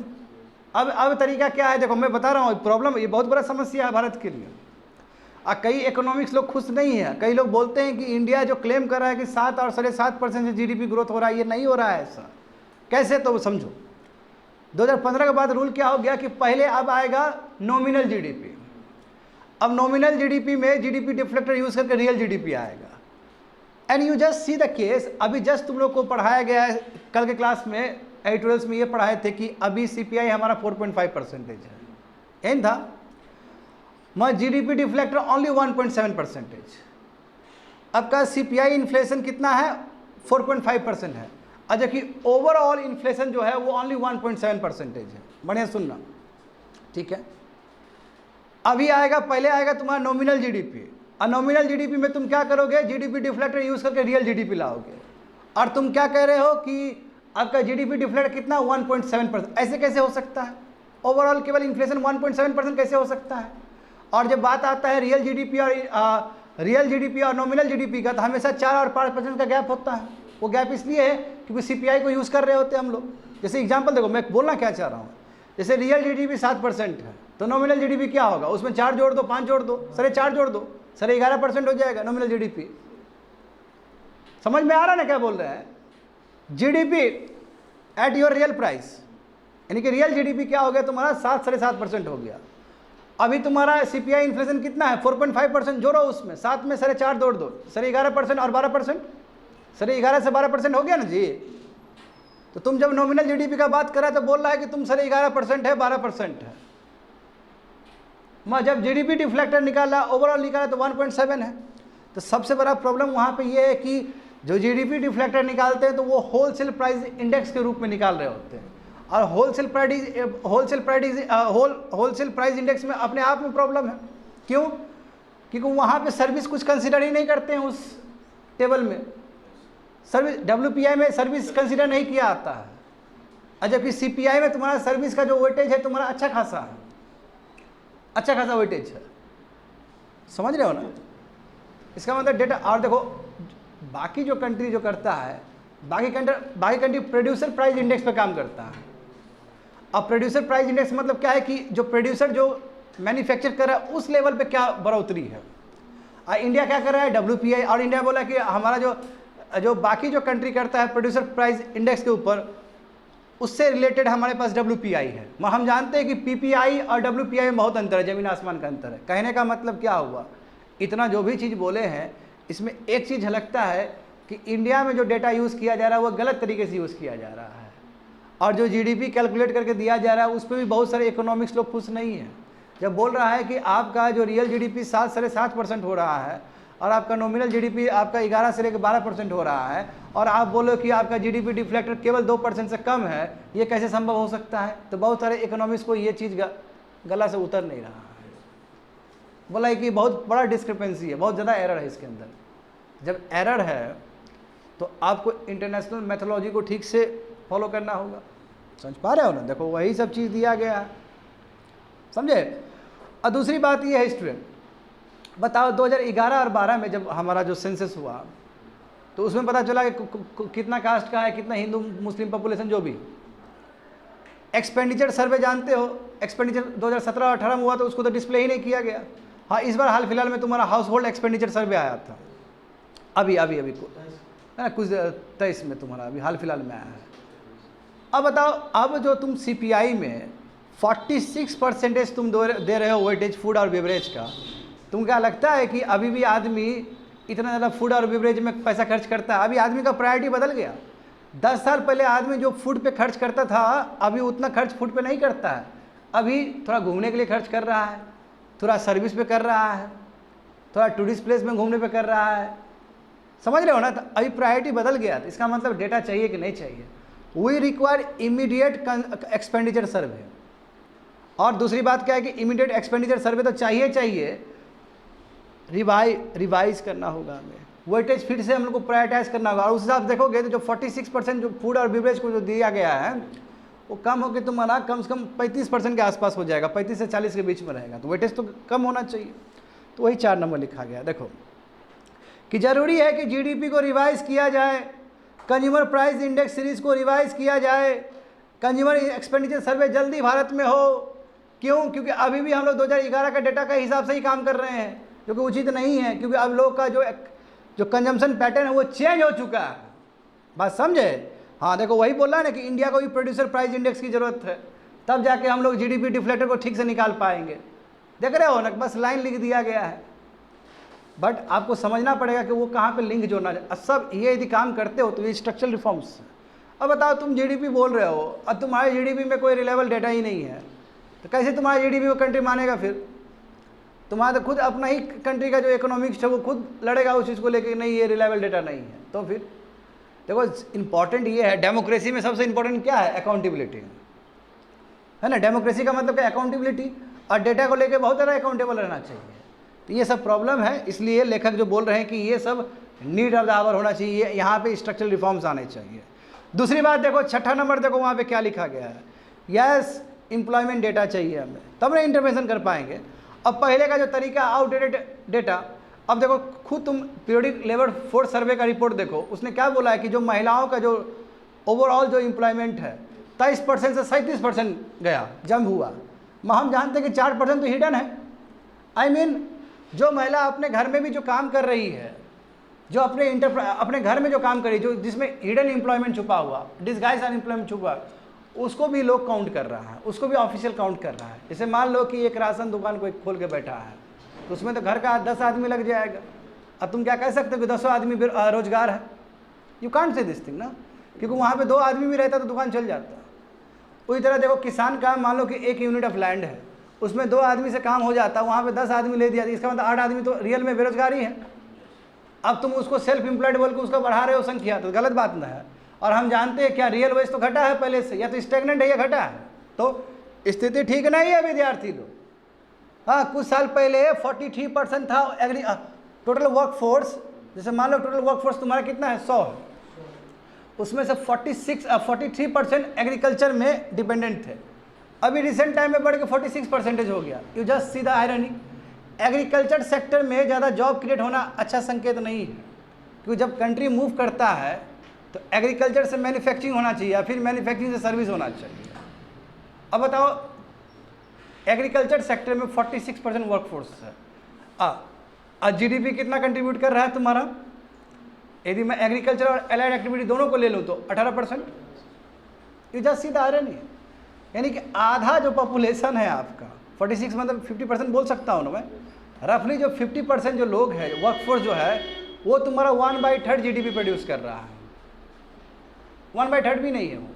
अब तरीका क्या है? देखो मैं बता रहा हूँ, प्रॉब्लम ये बहुत बड़ा समस्या है भारत के लिए। कई इकोनॉमिक्स लोग खुश नहीं है। कई लोग बोलते हैं कि इंडिया जो क्लेम कर रहा है कि 7 और 7.5% से GDP ग्रोथ हो रहा है, ये नहीं हो रहा है ऐसा। कैसे? तो समझो 2015 के बाद रूल क्या हो गया कि पहले अब आएगा नॉमिनल GDP। अब नॉमिनल GDP में GDP डिफ्लेक्टर यूज करके रियल GDP आएगा। And you just see the case, अभी जस्ट तुम लोग को पढ़ाया गया है, कल के क्लास में एडिटोरियल्स में ये पढ़ाए थे कि अभी CPI हमारा 4.5% है, एन था। मैं GDP डिफ्लेक्टर ओनली 1.7%। अब का CPI इन्फ्लेशन कितना है? 4.5% है। अच्छा कि ओवरऑल इन्फ्लेशन जो है वो ओनली 1.7% है। बढ़िया सुनना, ठीक है। अभी आएगा, पहले आएगा तुम्हारा नॉमिनल GDP, और नॉमिनल GDP में तुम क्या करोगे? GDP डिफ्लेक्टर यूज करके रियल GDP लाओगे, और तुम क्या कह रहे हो कि आपका GDP डिफ्लेक्टर कितना? 1.7%। ऐसे कैसे हो सकता है? ओवरऑल केवल इन्फ्लेशन 1.7% कैसे हो सकता है? और जब बात आता है रियल GDP और नॉमिनल GDP का, तो हमेशा 4 और 5% का गैप होता है। वो गैप इसलिए है क्योंकि CPI को यूज़ कर रहे होते हैं हम लोग। जैसे एग्जांपल देखो, मैं बोलना क्या चाह रहा हूँ, जैसे रियल GDP 7% है तो नॉमिनल GDP क्या होगा? उसमें 4 जोड़ दो, 5 जोड़ दो, 4.5 जोड़ दो, 11% हो जाएगा नॉमिनल GDP। समझ में आ रहा है ना क्या बोल रहे हैं? GDP at your real price, यानी कि रियल GDP क्या हो गया तुम्हारा? 7-7.5% हो गया। अभी तुम्हारा CPI इन्फ्लेशन कितना है? 4.5%। जोड़ो उसमें 7 में 4.5 जोड़ दो, 11% और 12%, 11 से 12% हो गया ना जी। तो तुम जब नॉमिनल GDP का बात कर रहा है तो बोल रहा है कि तुम 11% है, 12% है। मैं जब GDP डिफ्लेक्टर निकाला, ओवरऑल निकाला तो 1.7 है। तो सबसे बड़ा प्रॉब्लम वहाँ पे ये है कि जो GDP डिफ्लेक्टर निकालते हैं तो वो होलसेल प्राइस इंडेक्स के रूप में निकाल रहे होते हैं, और होलसेल प्राइस इंडेक्स में अपने आप में प्रॉब्लम है। क्यों? क्योंकि वहाँ पे सर्विस कुछ कंसिडर ही नहीं करते हैं उस टेबल में। सर्विस WPI में सर्विस कंसिडर नहीं किया आता है, और जबकि CPI में तुम्हारा सर्विस का जो वेटेज है तुम्हारा अच्छा खासा है, अच्छा खासा वेटेज है। समझ रहे हो ना? इसका मतलब डेटा। और देखो बाकी जो कंट्री जो करता है, बाकी कंट्री प्रोड्यूसर प्राइस इंडेक्स पे काम करता है। अब प्रोड्यूसर प्राइस इंडेक्स मतलब क्या है कि जो प्रोड्यूसर जो मैन्युफैक्चर कर रहा है उस लेवल पे क्या बढ़ोतरी है। इंडिया क्या कर रहा है, WPI, और इंडिया बोला कि हमारा जो बाकी जो कंट्री करता है प्रोड्यूसर प्राइस इंडेक्स के ऊपर, उससे रिलेटेड हमारे पास WPI है। हम जानते हैं कि PPI और WPI में बहुत अंतर है, ज़मीन आसमान का अंतर है। कहने का मतलब क्या हुआ, इतना जो भी चीज़ बोले हैं इसमें एक चीज़ झलकता है कि इंडिया में जो डेटा यूज़ किया जा रहा है वो गलत तरीके से यूज़ किया जा रहा है, और जो GDP कैलकुलेट करके दिया जा रहा है उस पर भी बहुत सारे इकोनॉमिक्स लोग खुश नहीं हैं। जब बोल रहा है कि आपका जो रियल GDP 7-7.5% हो रहा है और आपका नॉमिनल GDP आपका 11 से लेकर 12% हो रहा है, और आप बोलो कि आपका GDP डिफ्लेक्टर केवल 2% से कम है, ये कैसे संभव हो सकता है। तो बहुत सारे इकोनॉमिक्स को ये चीज़ गला से उतर नहीं रहा है। बोला है कि बहुत बड़ा डिस्क्रिपेंसी है, बहुत ज़्यादा एरर है इसके अंदर। जब एरर है तो आपको इंटरनेशनल मैथोलॉजी को ठीक से फॉलो करना होगा। समझ पा रहे हो ना, देखो वही सब चीज़ दिया गया है, समझे। और दूसरी बात ये है स्टूडेंट, बताओ 2011 और 12 में जब हमारा जो सेंसस हुआ तो उसमें पता चला कि कितना कास्ट का है, कितना हिंदू मुस्लिम पॉपुलेशन, जो भी। एक्सपेंडिचर सर्वे जानते हो, एक्सपेंडिचर 2017 और 18 में हुआ तो उसको तो डिस्प्ले ही नहीं किया गया। हाँ, इस बार हाल फिलहाल में तुम्हारा हाउस होल्ड एक्सपेंडिचर सर्वे आया था, अभी है ना, कुछ 23 में तुम्हारा अभी हाल फिलहाल में आया है। अब बताओ, अब जो तुम CPI में 46% तुम दे रहे हो वेटेज फूड और बेवरेज का, तुम क्या लगता है कि अभी भी आदमी इतना ज़्यादा फूड और बेवरेज में पैसा खर्च करता है? अभी आदमी का प्रायोरिटी बदल गया। 10 साल पहले आदमी जो फूड पे खर्च करता था, अभी उतना खर्च फूड पे नहीं करता है। अभी थोड़ा घूमने के लिए खर्च कर रहा है, थोड़ा सर्विस पे कर रहा है, थोड़ा टूरिस्ट प्लेस में घूमने पे कर रहा है। समझ रहे हो ना, तो अभी प्रायोरिटी बदल गया। तो इसका मतलब डेटा चाहिए कि नहीं चाहिए। We require immediate expenditure survey. और दूसरी बात क्या है कि इमीडिएट एक्सपेंडिचर सर्वे तो चाहिए, रिवाइज करना होगा हमें, वेटेज फिर से हम लोग को प्रायोरिटाइज करना होगा। और उस हिसाब से देखोगे तो जो 46% जो फूड और बेवरेज को जो दिया गया है वो कम होकर तुम्हारा कम से कम 35% के आसपास हो जाएगा, 35 से 40 के बीच में रहेगा। तो वेटेज तो कम होना चाहिए। तो वही 4 नंबर लिखा गया। देखो कि ज़रूरी है कि GDP को रिवाइज किया जाए, कंज्यूमर प्राइस इंडेक्स सीरीज को रिवाइज किया जाए, कंज्यूमर एक्सपेंडिचर सर्वे जल्दी भारत में हो। क्यों? क्योंकि अभी भी हम लोग 2011 का डेटा का हिसाब से ही काम कर रहे हैं, जो कि उचित नहीं है। क्योंकि अब लोग का जो कंजम्पशन पैटर्न है वो चेंज हो चुका है। बात समझे? हाँ, देखो वही बोल रहा है ना कि इंडिया को भी प्रोड्यूसर प्राइस इंडेक्स की ज़रूरत है, तब जाके हम लोग GDP डिफ्लेक्टर को ठीक से निकाल पाएंगे। देख रहे हो ना, बस लाइन लिख दिया गया है, बट आपको समझना पड़ेगा कि वो कहाँ पे लिंक जोड़ना है। सब ये यदि काम करते हो तो ये स्ट्रक्चरल रिफॉर्म्स। अब बताओ, तुम GDP बोल रहे हो और तुम्हारे GDP में कोई रिलेबल डेटा ही नहीं है, तो कैसे तुम्हारा GDP वो कंट्री मानेगा? फिर तुम्हारा तो खुद अपना ही कंट्री का जो इकोनॉमिक्स है वो खुद लड़ेगा उस चीज़ को लेकर, नहीं ये रिलायबल डेटा नहीं है। तो फिर देखो, इंपॉर्टेंट ये है, डेमोक्रेसी में सबसे इंपॉर्टेंट क्या है? अकाउंटेबिलिटी, है ना। डेमोक्रेसी का मतलब क्या? अकाउंटेबिलिटी। और डेटा को लेकर बहुत ज़्यादा अकाउंटेबल रहना चाहिए। तो ये सब प्रॉब्लम है, इसलिए लेखक जो बोल रहे हैं कि ये सब नीड ऑफ द आवर होना चाहिए, यहाँ पे स्ट्रक्चरल रिफॉर्म्स आने चाहिए। दूसरी बात देखो, 6ठा नंबर देखो वहाँ पे क्या लिखा गया है। यस, एम्प्लॉयमेंट डेटा चाहिए हमें, तब ना इंटरवेंशन कर पाएंगे। अब पहले का जो तरीका आउटडेटेड डेटा, अब देखो खुद तुम पीरियडिक लेबर फोर्स सर्वे का रिपोर्ट देखो, उसने क्या बोला है कि जो महिलाओं का जो ओवरऑल जो एम्प्लॉयमेंट है 23% से 37% गया, जंप हुआ। हम जानते हैं कि 4% तो हिडन है। आई मीन जो महिला अपने घर में भी जो काम कर रही है, जो अपने घर में जो काम कर रही है, जो जिसमें हिडन एम्प्लॉयमेंट छुपा हुआ, डिसगाइज अनएम्प्लॉयमेंट छुपा, उसको भी लोग काउंट कर रहा है, उसको भी ऑफिशियल काउंट कर रहा है। जैसे मान लो कि एक राशन दुकान कोई खोल के बैठा है, तो उसमें तो घर का 10 आदमी लग जाएगा। अब तुम क्या कह सकते हो कि 10 आदमी रोजगार है? You can't say this thing ना, क्योंकि वहाँ पे 2 आदमी भी रहता तो दुकान चल जाता। उसी तरह देखो, किसान का मान लो कि 1 यूनिट ऑफ लैंड है, उसमें 2 आदमी से काम हो जाता, वहाँ पे 10 आदमी ले दिया, इसका मतलब 8 आदमी तो रियल में बेरोजगारी है। अब तुम उसको सेल्फ एम्प्लॉयड बोल के उसको बढ़ा रहे हो संख्या, तो गलत बात ना है। और हम जानते हैं क्या रियल वेज तो घटा है पहले से, या तो स्टेगनेंट है या घटा है, तो स्थिति ठीक नहीं है विद्यार्थी लोग। हाँ, कुछ साल पहले 43% था टोटल वर्कफोर्स। जैसे मान लो टोटल वर्कफोर्स तुम्हारा कितना है, 100 है, उसमें से 43% एग्रीकल्चर में डिपेंडेंट थे। अभी रिसेंट टाइम में बढ़ के 46% हो गया। You just see the irony. Agriculture sector में ज़्यादा जॉब क्रिएट होना अच्छा संकेत नहीं है, क्योंकि जब कंट्री मूव करता है तो एग्रीकल्चर से मैन्युफैक्चरिंग होना चाहिए, या फिर मैन्युफैक्चरिंग से सर्विस होना चाहिए। अब बताओ, एग्रीकल्चर सेक्टर में 46% वर्कफोर्स है। जीडीपी कितना कंट्रीब्यूट कर रहा है तुम्हारा? यदि मैं एग्रीकल्चर और एलाइड एक्टिविटी दोनों को ले लूँ तो 18%। You just see the irony, यानी कि आधा जो पॉपुलेशन है आपका, 46 मतलब 50% बोल सकता हूँ ना मैं, रफली जो 50% जो लोग हैं, वर्कफोर्स जो है, वो तुम्हारा 1/3 जीडीपी प्रोड्यूस कर रहा है। 1/3 भी नहीं है, वो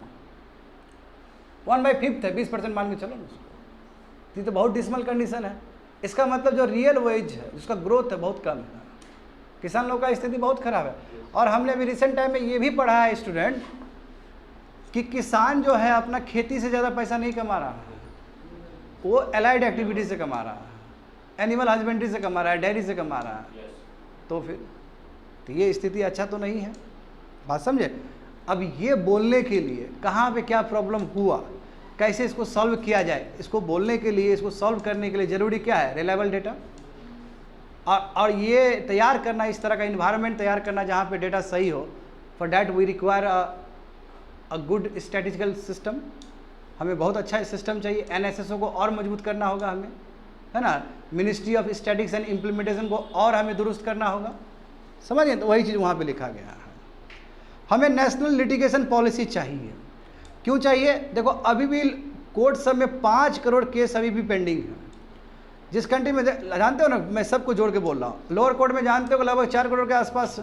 1/5 है, 20% मान के चलो ना उसको। ये तो बहुत डिसमल कंडीशन है। इसका मतलब जो रियल वेज है, जिसका ग्रोथ है, बहुत कम है। किसान लोगों का स्थिति बहुत खराब है। और हमने अभी रिसेंट टाइम में ये भी पढ़ा है स्टूडेंट कि किसान जो है अपना खेती से ज़्यादा पैसा नहीं कमा रहा है, वो एलाइड एक्टिविटी से कमा रहा है, एनिमल हस्बेंड्री से कमा रहा है, डेयरी से कमा रहा है। तो फिर तो ये स्थिति अच्छा तो नहीं है, बात समझे। अब ये बोलने के लिए कहाँ पे क्या प्रॉब्लम हुआ, कैसे इसको सॉल्व किया जाए, इसको बोलने के लिए, इसको सॉल्व करने के लिए ज़रूरी क्या है? Reliable data. और ये तैयार करना, इस तरह का इन्वायरमेंट तैयार करना जहाँ पे डेटा सही हो। For that we require a good statistical system. हमें बहुत अच्छा सिस्टम चाहिए। एनएसएसओ को और मजबूत करना होगा हमें, है ना। Ministry of statics and implementation को और हमें दुरुस्त करना होगा, समझिए। तो वही चीज़ वहाँ पे लिखा गया है। हमें नेशनल लिटिगेशन पॉलिसी चाहिए। क्यों चाहिए? देखो अभी भी कोर्ट सब में 5 करोड़ केस अभी भी पेंडिंग है। जिस कंट्री में जानते हो ना, मैं सबको जोड़ के बोल रहा हूँ, लोअर कोर्ट में जानते हो लगभग 4 करोड़ के आसपास,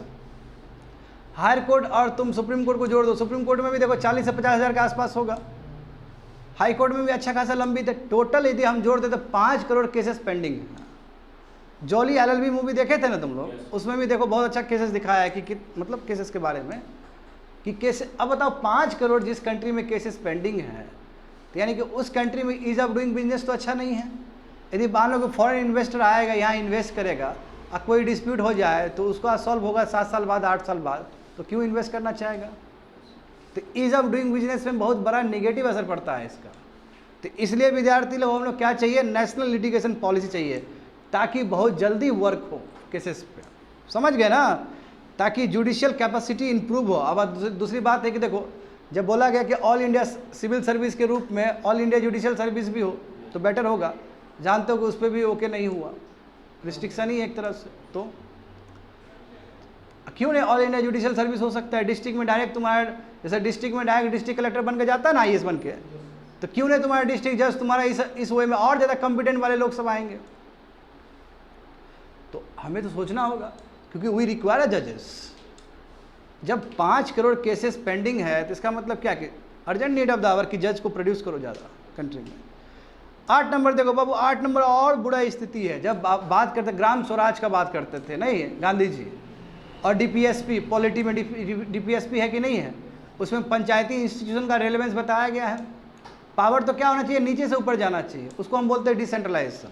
हायर कोर्ट और तुम सुप्रीम कोर्ट को जोड़ दो, सुप्रीम कोर्ट में भी देखो 40 से 50 हज़ार के आसपास होगा, हाई कोर्ट में भी अच्छा खासा लंबी थे। टोटल यदि हम जोड़ दे तो 5 करोड़ केसेस पेंडिंग है। जॉली एलएलबी मूवी देखे थे ना तुम लोग, उसमें भी देखो बहुत अच्छा केसेस दिखाया है कि मतलब केसेस के बारे में कि केस। अब बताओ 5 करोड़ जिस कंट्री में केसेस पेंडिंग है, तो यानी कि उस कंट्री में ईज ऑफ डूइंग बिजनेस तो अच्छा नहीं है। यदि मान लो कि फॉरेन इन्वेस्टर आएगा, यहाँ इन्वेस्ट करेगा और कोई डिस्प्यूट हो जाए तो उसका सॉल्व होगा 7 साल बाद, 8 साल बाद, तो क्यों इन्वेस्ट करना चाहेगा? तो ईज ऑफ डूइंग बिजनेस में बहुत बड़ा नेगेटिव असर पड़ता है इसका। तो इसलिए विद्यार्थी लोग हम लोग क्या चाहिए? नेशनल लिटिगेशन पॉलिसी चाहिए, ताकि बहुत जल्दी वर्क हो केसेस पे, समझ गए ना, ताकि जुडिशियल कैपेसिटी इंप्रूव हो। अब दूसरी बात है कि देखो, जब बोला गया कि ऑल इंडिया सिविल सर्विस के रूप में ऑल इंडिया जुडिशियल सर्विस भी हो तो बेटर होगा। जानते हो कि उस पर भी ओके नहीं हुआ, रिस्ट्रिक्शन ही एक तरह से। तो क्यों नहीं ऑल इंडिया जुडिशियल सर्विस हो सकता है? डिस्ट्रिक्ट में डायरेक्ट तुम्हारा, जैसे डिस्ट्रिक्ट में डायरेक्ट डिस्ट्रिक्ट कलेक्टर बन के जाता है ना आईएएस बन के, तो क्यों नहीं तुम्हारा डिस्ट्रिक्ट जज तुम्हारा इस वे में और ज़्यादा कॉम्पिटेंट वाले लोग सब आएंगे? तो हमें तो सोचना होगा, क्योंकि वी रिक्वायर जजेस। जब 5 करोड़ केसेस पेंडिंग है तो इसका मतलब क्या कि urgent need of the hour कि जज को प्रोड्यूस करो ज़्यादा कंट्री में। 8 नंबर देखो बाबू, 8 नंबर और बुरा स्थिति है। जब बात करते ग्राम स्वराज का बात करते थे नहीं गांधी जी, और डीपीएसपी, पॉलिटी में डीपीएसपी है कि नहीं है, उसमें पंचायती इंस्टीट्यूशन का रेलेवेंस बताया गया है। पावर तो क्या होना चाहिए? नीचे से ऊपर जाना चाहिए, उसको हम बोलते हैं डिसेंट्रलाइजेशन।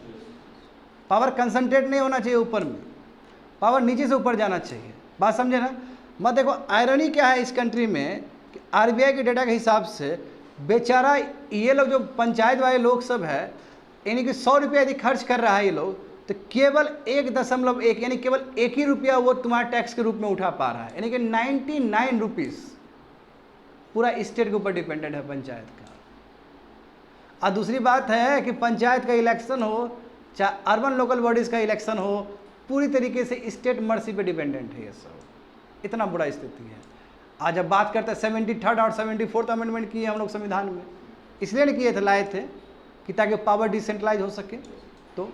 पावर कंसंट्रेट नहीं होना चाहिए ऊपर में, पावर नीचे से ऊपर जाना चाहिए। बात समझे ना? मत देखो आयरनी क्या है इस कंट्री में कि आरबीआई के डेटा के हिसाब से बेचारा ये लोग जो पंचायत वाले लोग सब है, यानी कि 100 रुपया यदि खर्च कर रहा है ये लोग, तो केवल 1.1 यानी केवल 1 ही रुपया वो तुम्हारा टैक्स के रूप में उठा पा रहा है। यानी कि 99 रुपीज़ पूरा स्टेट के ऊपर डिपेंडेंट है पंचायत का। और दूसरी बात है कि पंचायत का इलेक्शन हो, चाहे अर्बन लोकल बॉडीज़ का इलेक्शन हो, पूरी तरीके से स्टेट मर्सी पे डिपेंडेंट है ये सब। इतना बुरा स्थिति है। आज जब बात करते हैं 73rd और 74th अमेंडमेंट किए हम लोग संविधान में, इसलिए नहीं किए थे, लाए थे कि ताकि पावर डिसेंट्रलाइज हो सके। तो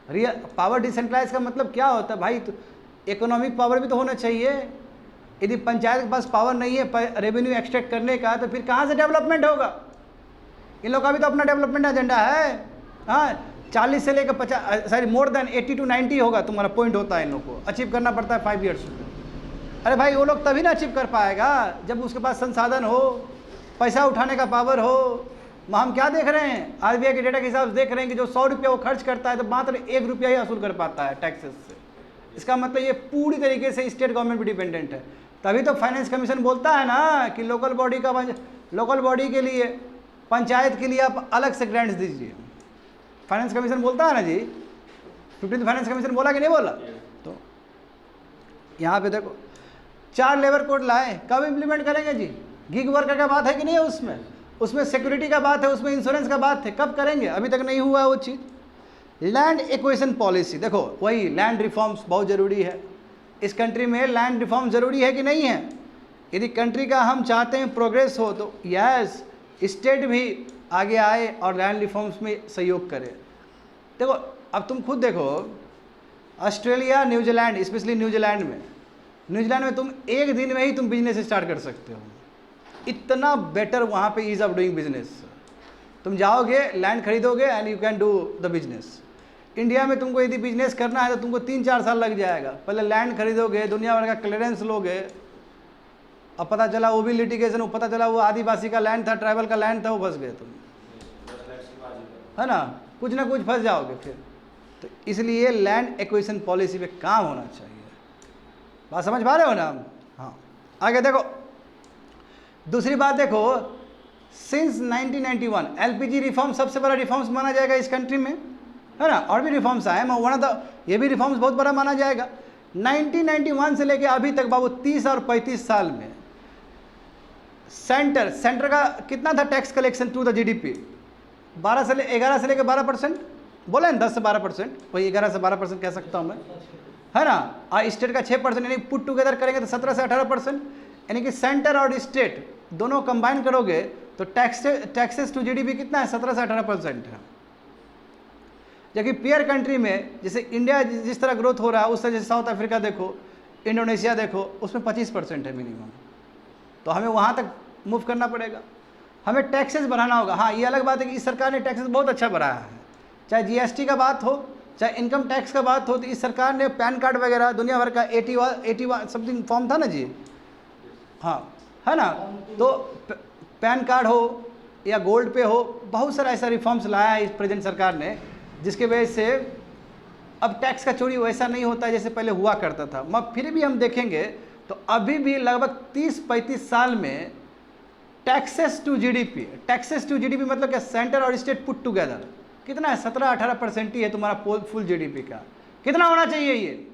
रियल पावर डिसेंट्रलाइज का मतलब क्या होता है भाई? तो इकोनॉमिक पावर भी तो होना चाहिए। यदि पंचायत के पास पावर नहीं है रेवेन्यू एक्सट्रैक्ट करने का, तो फिर कहाँ से डेवलपमेंट होगा? इन लोगों का भी तो अपना डेवलपमेंट एजेंडा है। हाँ, 40 से लेकर 50, सॉरी मोर देन 80 to 90 होगा तुम्हारा पॉइंट होता है। इन लोग को अचीव करना पड़ता है 5 ईयर्स में। अरे भाई वो लोग तभी ना अचीव कर पाएगा जब उसके पास संसाधन हो, पैसा उठाने का पावर हो। हम क्या देख रहे हैं? आरबीआई के डेटा के हिसाब से देख रहे हैं कि जो 100 रुपया वो खर्च करता है तो मात्र 1 रुपया ही वसूल कर पाता है टैक्सेस से। इसका मतलब ये पूरी तरीके से स्टेट गवर्नमेंट पर डिपेंडेंट है। तभी तो फाइनेंस कमीशन बोलता है ना कि लोकल बॉडी के लिए, पंचायत के लिए आप अलग से ग्रांट्स दीजिए। फाइनेंस कमीशन बोलता है ना जी, 15th फाइनेंस कमीशन बोला कि नहीं बोला? तो यहाँ पे देखो 4 लेबर कोड लाए, कब इम्प्लीमेंट करेंगे जी? गिग वर्कर का बात है कि नहीं है उसमें? उसमें सिक्योरिटी का बात है, उसमें इंश्योरेंस का बात है, कब करेंगे? अभी तक नहीं हुआ वो चीज़। लैंड एक्विजिशन पॉलिसी, देखो वही लैंड रिफॉर्म्स बहुत ज़रूरी है इस कंट्री में। लैंड रिफॉर्म ज़रूरी है कि नहीं है? यदि कंट्री का हम चाहते हैं प्रोग्रेस हो तो यस, स्टेट भी आगे आए और लैंड रिफॉर्म्स में सहयोग करे। देखो अब तुम खुद देखो, ऑस्ट्रेलिया, न्यूजीलैंड, स्पेशली न्यूजीलैंड में तुम एक दिन में ही तुम बिजनेस स्टार्ट कर सकते हो। इतना बेटर वहाँ पे ईज़ ऑफ डूइंग बिजनेस। तुम जाओगे, लैंड खरीदोगे and you can do the business. India में तुमको यदि बिजनेस करना है तो तुमको 3-4 साल लग जाएगा। पहले लैंड खरीदोगे, दुनिया भर का क्लियरेंस लोगे, अब पता चला वो भी लिटिगेशन, पता चला वो आदिवासी का लैंड था, ट्राइबल का लैंड था, वो फंस गए तुम, है ना कुछ फंस जाओगे फिर। तो इसलिए लैंड एक्विजिशन पॉलिसी पे काम होना चाहिए। बात समझ पा रहे हो ना? हाँ, आगे देखो, दूसरी बात देखो, सिंस 1991 एलपीजी रिफॉर्म सबसे बड़ा रिफॉर्म्स माना जाएगा इस कंट्री में, है ना। और भी रिफॉर्म्स आए, वन ऑफ द, ये भी रिफॉर्म्स बहुत बड़ा माना जाएगा। 1991 से लेके अभी तक बाबू 30 और 35 साल में सेंटर का कितना था tax collection to the GDP? 11 से लेकर 12%, बोले ना 10 से 12%, वही 11 से 12% कह सकता हूँ मैं, है ना। और स्टेट का 6%, यानी पुट टुगेदर करेंगे तो 17 से 18%, यानी कि सेंटर और स्टेट दोनों कंबाइन करोगे तो टैक्सेस टू जीडीपी कितना है? 17 से 18% है। जबकि पेयर कंट्री में जैसे इंडिया जिस तरह ग्रोथ हो रहा है उस तरह, जैसे साउथ अफ्रीका देखो, इंडोनेशिया देखो, उसमें 25% है मिनिमम। तो हमें वहाँ तक मूव करना पड़ेगा, हमें टैक्सेस बढ़ाना होगा। हाँ, ये अलग बात है कि इस सरकार ने टैक्सेस बहुत अच्छा बढ़ाया है, चाहे जीएसटी का बात हो, चाहे इनकम टैक्स का बात हो। तो इस सरकार ने पैन कार्ड वगैरह दुनिया भर का 81 समथिंग फॉर्म था ना जी, हाँ, है ना। तो पैन कार्ड हो या गोल्ड पे हो, बहुत सारा ऐसा रिफॉर्म्स लाया है इस प्रेजेंट सरकार ने, जिसके वजह से अब टैक्स का चोरी वैसा नहीं होता है जैसे पहले हुआ करता था। मगर फिर भी हम देखेंगे तो अभी भी लगभग 30-35 साल में टैक्सेस टू जीडीपी मतलब क्या? सेंटर और स्टेट पुट टुगेदर कितना है? 17-18% ही है तुम्हारा फुल जीडीपी का। कितना होना चाहिए? ये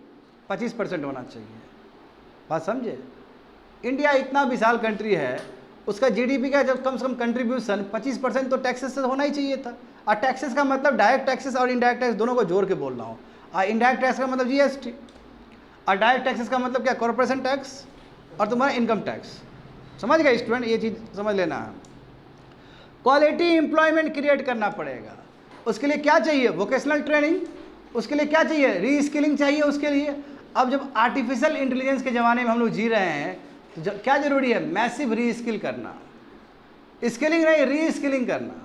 25% होना चाहिए। बात समझे? इंडिया इतना विशाल कंट्री है, उसका जीडीपी का जब कम से कम कंट्रीब्यूशन 25% तो टैक्सेस से होना ही चाहिए था। और टैक्सेस का मतलब डायरेक्ट टैक्सेस और इनडायरेक्ट टैक्स दोनों को जोड़ के बोल रहा हूँ। और इनडायरेक्ट टैक्स का मतलब जीएसटी, और डायरेक्ट टैक्सेस का मतलब क्या? कॉर्पोरेशन टैक्स और तुम्हारा इनकम टैक्स। समझ गए स्टूडेंट? ये चीज़ समझ लेना है। क्वालिटी एम्प्लॉयमेंट क्रिएट करना पड़ेगा। उसके लिए क्या चाहिए? Vocational training. उसके लिए क्या चाहिए? रीस्किलिंग चाहिए उसके लिए। अब जब आर्टिफिशियल इंटेलिजेंस के ज़माने में हम लोग जी रहे हैं तो क्या जरूरी है? मैसिव रीस्किल करना, स्किलिंग नहीं, रीस्किलिंग करना।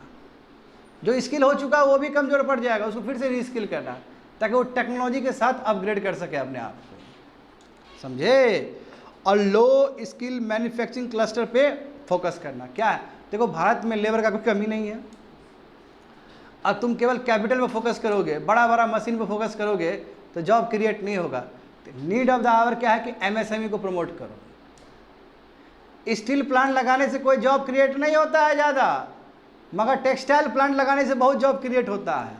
जो स्किल हो चुका है वो भी कमज़ोर पड़ जाएगा, उसको फिर से रीस्किल करना, ताकि वो टेक्नोलॉजी के साथ अपग्रेड कर सके अपने आप को। समझे? और लो स्किल मैन्युफैक्चरिंग क्लस्टर पे फोकस करना। क्या है? देखो भारत में लेबर का कोई कमी नहीं है। अब तुम केवल कैपिटल पे फोकस करोगे, बड़ा मशीन पे फोकस करोगे तो जॉब क्रिएट नहीं होगा। नीड ऑफ द आवर क्या है कि एमएसएमई को प्रमोट करो। स्टील प्लांट लगाने से कोई जॉब क्रिएट नहीं होता है ज़्यादा, मगर टेक्सटाइल प्लांट लगाने से बहुत जॉब क्रिएट होता है।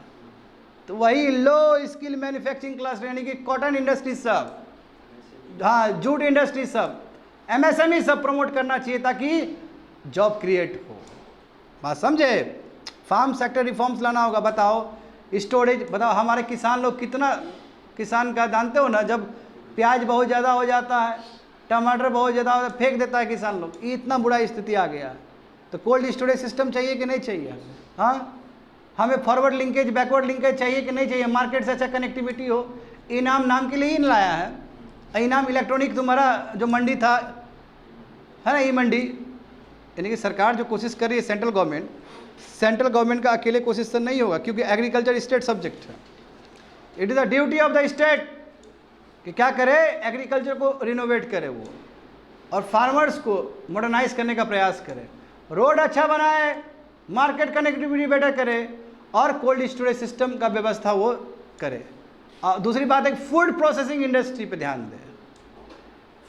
तो वही लो स्किल मैन्युफैक्चरिंग क्लस्टर, यानी कि कॉटन इंडस्ट्री सब, हाँ, जूट इंडस्ट्री सब, एमएसएमई सब प्रमोट करना चाहिए ताकि जॉब क्रिएट हो। बात समझे? फार्म सेक्टर रिफॉर्म्स लाना होगा। बताओ स्टोरेज, बताओ हमारे किसान लोग कितना, किसान का जानते हो ना, जब प्याज बहुत ज़्यादा हो जाता है, टमाटर बहुत ज़्यादा होता है, फेंक देता है किसान लोग। इतना बुरा स्थिति आ गया है। तो कोल्ड स्टोरेज सिस्टम चाहिए कि नहीं चाहिए? हाँ, हमें फॉरवर्ड लिंकेज बैकवर्ड लिंकेज चाहिए कि नहीं चाहिए? मार्केट से अच्छा कनेक्टिविटी हो। इनाम नाम के लिए ही लाया है। इनाम इलेक्ट्रॉनिक तुम्हारा जो मंडी था, है ना, ई मंडी, यानी कि सरकार जो कोशिश कर रही है, सेंट्रल गवर्नमेंट का अकेले कोशिश से नहीं होगा, क्योंकि एग्रीकल्चर स्टेट सब्जेक्ट है। It is the duty of the state कि क्या करे? एग्रीकल्चर को रिनोवेट करे वो, और फार्मर्स को मॉडर्नाइज करने का प्रयास करे, रोड अच्छा बनाए, मार्केट कनेक्टिविटी बेटर करे, और कोल्ड स्टोरेज सिस्टम का व्यवस्था वो करे। और दूसरी बात है, फूड प्रोसेसिंग इंडस्ट्री पे ध्यान दें।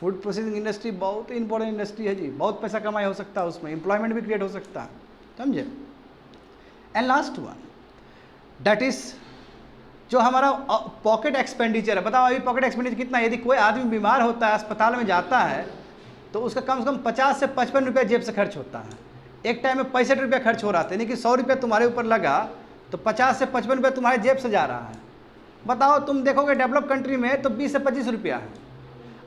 फूड प्रोसेसिंग इंडस्ट्री बहुत इंपॉर्टेंट इंडस्ट्री है जी, बहुत पैसा कमाई हो सकता है उसमें, एम्प्लॉयमेंट भी क्रिएट हो सकता है। समझे? And last one, that is जो हमारा पॉकेट एक्सपेंडिचर है। बताओ अभी पॉकेट एक्सपेंडिचर कितना है? यदि कोई आदमी बीमार होता है, अस्पताल में जाता है, तो उसका कम से कम 50 से 55 रुपये जेब से खर्च होता है। एक टाइम में 65 रुपया खर्च हो रहा था, यानी कि 100 रुपया तुम्हारे ऊपर लगा तो 50 से 55 रुपया तुम्हारे जेब से जा रहा है। बताओ, तुम देखोगे डेवलप कंट्री में तो 20 से 25 रुपया है,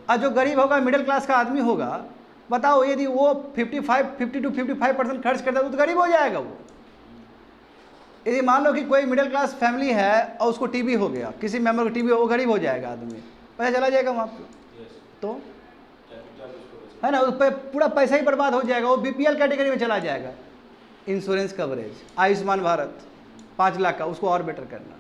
और जो गरीब होगा, मिडिल क्लास का आदमी होगा, बताओ यदि वो 50 to 55% खर्च करता है तो गरीब हो जाएगा वो। यदि मान लो कि कोई मिडिल क्लास फैमिली है और उसको टीबी हो गया, किसी मेंबर को टीबी हो, वो गरीब हो जाएगा आदमी, पैसा चला जाएगा वहाँ पर, तो है ना, उस पर पूरा पैसा ही बर्बाद हो जाएगा, वो बीपीएल कैटेगरी में चला जाएगा। इंश्योरेंस कवरेज, आयुष्मान भारत 5 लाख का, उसको और बेटर करना,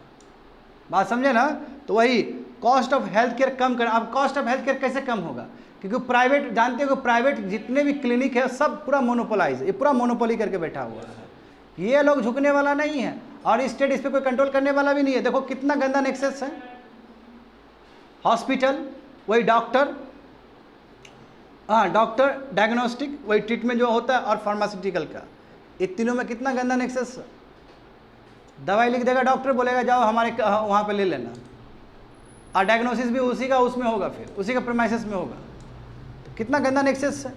बात समझे ना। तो वही cost of health care cum करना। अब कॉस्ट ऑफ हेल्थ केयर कैसे कम होगा? क्योंकि प्राइवेट, जानते हो प्राइवेट जितने भी क्लिनिक है सब पूरा मोनोपोलाइज है, ये पूरा मोनोपोली करके बैठा हुआ है, ये लोग झुकने वाला नहीं है, और स्टेट इस पर कोई कंट्रोल करने वाला भी नहीं है। देखो कितना गंदा नेक्सस है, हॉस्पिटल वही डॉक्टर, हाँ डॉक्टर, डायग्नोस्टिक वही ट्रीटमेंट जो होता है, और फार्मास्यूटिकल का, ये तीनों में कितना गंदा नेक्सस है। दवाई लिख देगा डॉक्टर, बोलेगा जाओ हमारे वहाँ पे ले लेना, और डायग्नोसिस भी उसी का उसमें होगा, फिर उसी का प्रीमाइसेस में होगा। तो कितना गंदा नेक्सस है,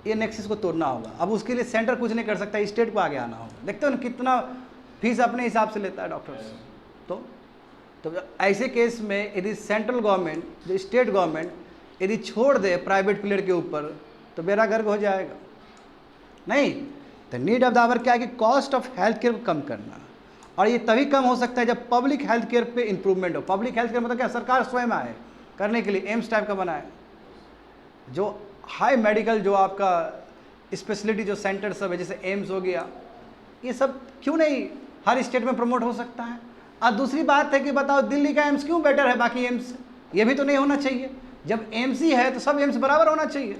ये नेक्सस को तोड़ना होगा। अब उसके लिए सेंटर कुछ नहीं कर सकता, स्टेट को आगे आना होगा। देखते हो ना कितना फीस अपने हिसाब से लेता है डॉक्टर्स। तो ऐसे केस में यदि सेंट्रल गवर्नमेंट, जो स्टेट गवर्नमेंट यदि छोड़ दे प्राइवेट प्लेयर के ऊपर, तो बेड़ा गर्क हो जाएगा। नहीं, तो नीड ऑफ द आवर क्या है कि कॉस्ट ऑफ हेल्थ केयर को कम करना, और ये तभी कम हो सकता है जब पब्लिक हेल्थ केयर पे इंप्रूवमेंट हो। पब्लिक हेल्थ केयर मतलब क्या, सरकार स्वयं आए करने के लिए, एम्स टाइप का बनाए, जो हाई मेडिकल, जो आपका स्पेशलिटी जो सेंटर सब है, जैसे एम्स हो गया, ये सब क्यों नहीं हर स्टेट में प्रमोट हो सकता है। और दूसरी बात है कि बताओ दिल्ली का एम्स क्यों बेटर है बाकी एम्स से? ये भी तो नहीं होना चाहिए। जब एम्स ही है तो सब एम्स बराबर होना चाहिए,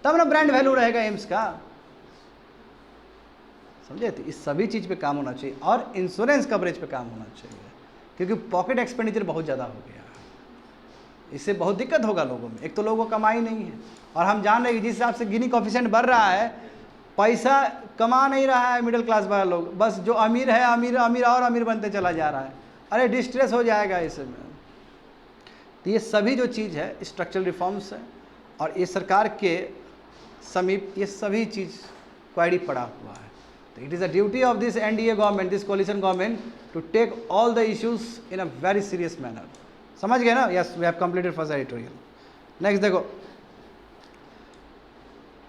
तब ना ब्रांड वैल्यू रहेगा एम्स का, समझे। तो इस सभी चीज़ पे काम होना चाहिए, और इंश्योरेंस कवरेज पे काम होना चाहिए, क्योंकि पॉकेट एक्सपेंडिचर बहुत ज़्यादा हो गया है, इससे बहुत दिक्कत होगा लोगों में। एक तो लोगों को कमाई नहीं है, और हम जान रहे हैं कि जिस हिसाब से गिनी कोफिशिएंट बढ़ रहा है, पैसा कमा नहीं रहा है मिडिल क्लास वाला लोग, बस जो अमीर है अमीर अमीर और अमीर बनते चला जा रहा है। अरे डिस्ट्रेस हो जाएगा इसमें। तो ये सभी जो चीज़ है स्ट्रक्चरल रिफॉर्म्स है, और ये सरकार के समीप ये सभी चीज़ क्वारी पड़ा हुआ है। तो it is a duty of this NDA government, this coalition government, to take all the issues in a very serious manner. समझ गए ना? Yes, we have completed first editorial. Next देखो,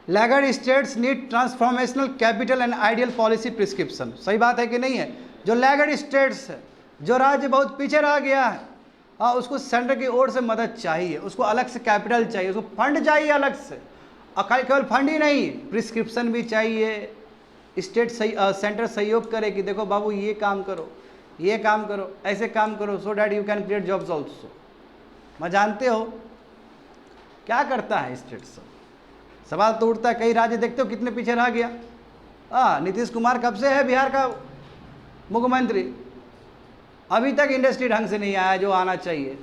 laggard states need transformational capital and ideal policy prescription. सही बात है कि नहीं है? जो लैगर्ड स्टेट्स है, जो राज्य बहुत पीछे रह गया है, हाँ, उसको सेंटर की ओर से मदद चाहिए, उसको अलग से कैपिटल चाहिए, उसको फंड चाहिए अलग से, और केवल फंड ही नहीं, प्रिस्क्रिप्शन भी चाहिए। स्टेट सेंटर सहयोग करे कि देखो बाबू ये काम करो, ये काम करो, ऐसे काम करो, so that you can create jobs also. मैं जानते हो क्या करता है स्टेट सब, सवाल तो उठता है, कई राज्य देखते हो कितने पीछे रह गया। हाँ, नीतीश कुमार कब से है बिहार का मुख्यमंत्री, अभी तक इंडस्ट्री ढंग से नहीं आया जो आना चाहिए।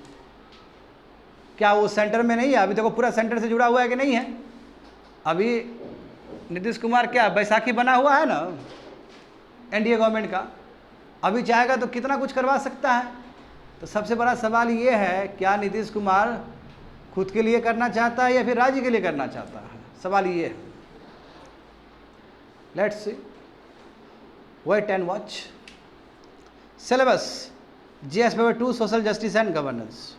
क्या वो सेंटर में नहीं है? अभी तक वो पूरा सेंटर से जुड़ा हुआ है कि नहीं है? अभी नीतीश कुमार क्या बैसाखी बना हुआ है ना एनडीए गवर्नमेंट का, अभी चाहेगा तो कितना कुछ करवा सकता है। तो सबसे बड़ा सवाल ये है, क्या नीतीश कुमार खुद के लिए करना चाहता है या फिर राज्य के लिए करना चाहता है? सवाल ये है। Let's see, wait and watch. Syllabus GS paper 2 social justice and governance.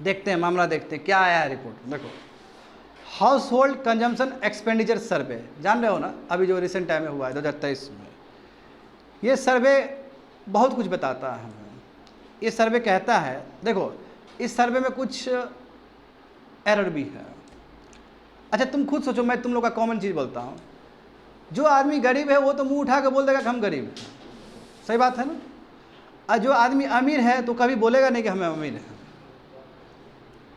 देखते हैं, मामला देखते हैं क्या आया है रिपोर्ट। देखो, हाउस होल्ड कंजम्पशन एक्सपेंडिचर सर्वे, जान रहे हो ना, अभी जो रिसेंट टाइम में हुआ है 2023 में। ये सर्वे बहुत कुछ बताता है हमें। ये सर्वे कहता है, देखो इस सर्वे में कुछ एरर भी है। अच्छा तुम खुद सोचो, मैं तुम लोग का कॉमन चीज़ बोलता हूँ, जो आदमी गरीब है वो तो मुंह उठा के बोल देगा कि हम गरीब हैं, सही बात है ना। और जो आदमी अमीर है तो कभी बोलेगा नहीं कि हम अमीर हैं,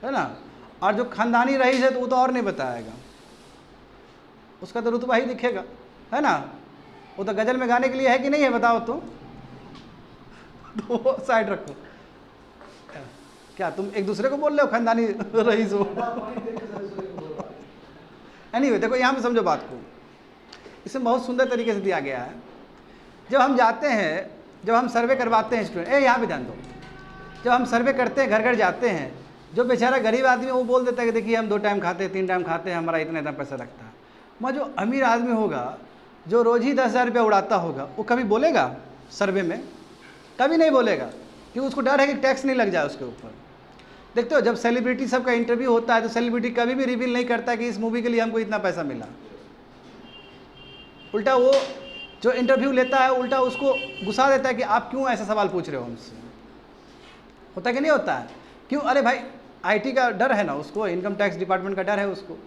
है ना। और जो खानदानी रईस है तो वो तो और नहीं बताएगा, उसका तो रुतबा ही दिखेगा, है ना। वो तो गज़ल में गाने के लिए है कि नहीं है, बताओ तो साइड रखो। क्या तुम एक दूसरे को बोल रहे हो खानदानी रईस हो? एनीवे, देखो यहाँ पे समझो बात को, इसमें बहुत सुंदर तरीके से दिया गया है। जब हम जाते हैं, जब हम सर्वे करवाते हैं स्टूडेंट, यहाँ पे ध्यान दो, जब हम सर्वे करते हैं, घर घर जाते हैं, जो बेचारा गरीब आदमी है वो बोल देता है कि देखिए हम 2 टाइम खाते हैं, 3 टाइम खाते हैं, हमारा इतना इतना पैसा लगता है। मैं जो अमीर आदमी होगा, जो रोज़ ही 10,000 रुपया उड़ाता होगा, वो कभी बोलेगा सर्वे में? कभी नहीं बोलेगा, क्योंकि उसको डर है कि टैक्स नहीं लग जाए उसके ऊपर। देखते हो जब सेलिब्रिटी सबका इंटरव्यू होता है तो सेलिब्रिटी कभी भी रिवील नहीं करता कि इस मूवी के लिए हमको इतना पैसा मिला। उल्टा वो जो इंटरव्यू लेता है उल्टा उसको गुस्सा देता है कि आप क्यों ऐसा सवाल पूछ रहे हो हमसे। होता कि नहीं होता है? क्यों? अरे भाई आईटी का डर है ना उसको, इनकम टैक्स डिपार्टमेंट का डर है उसको।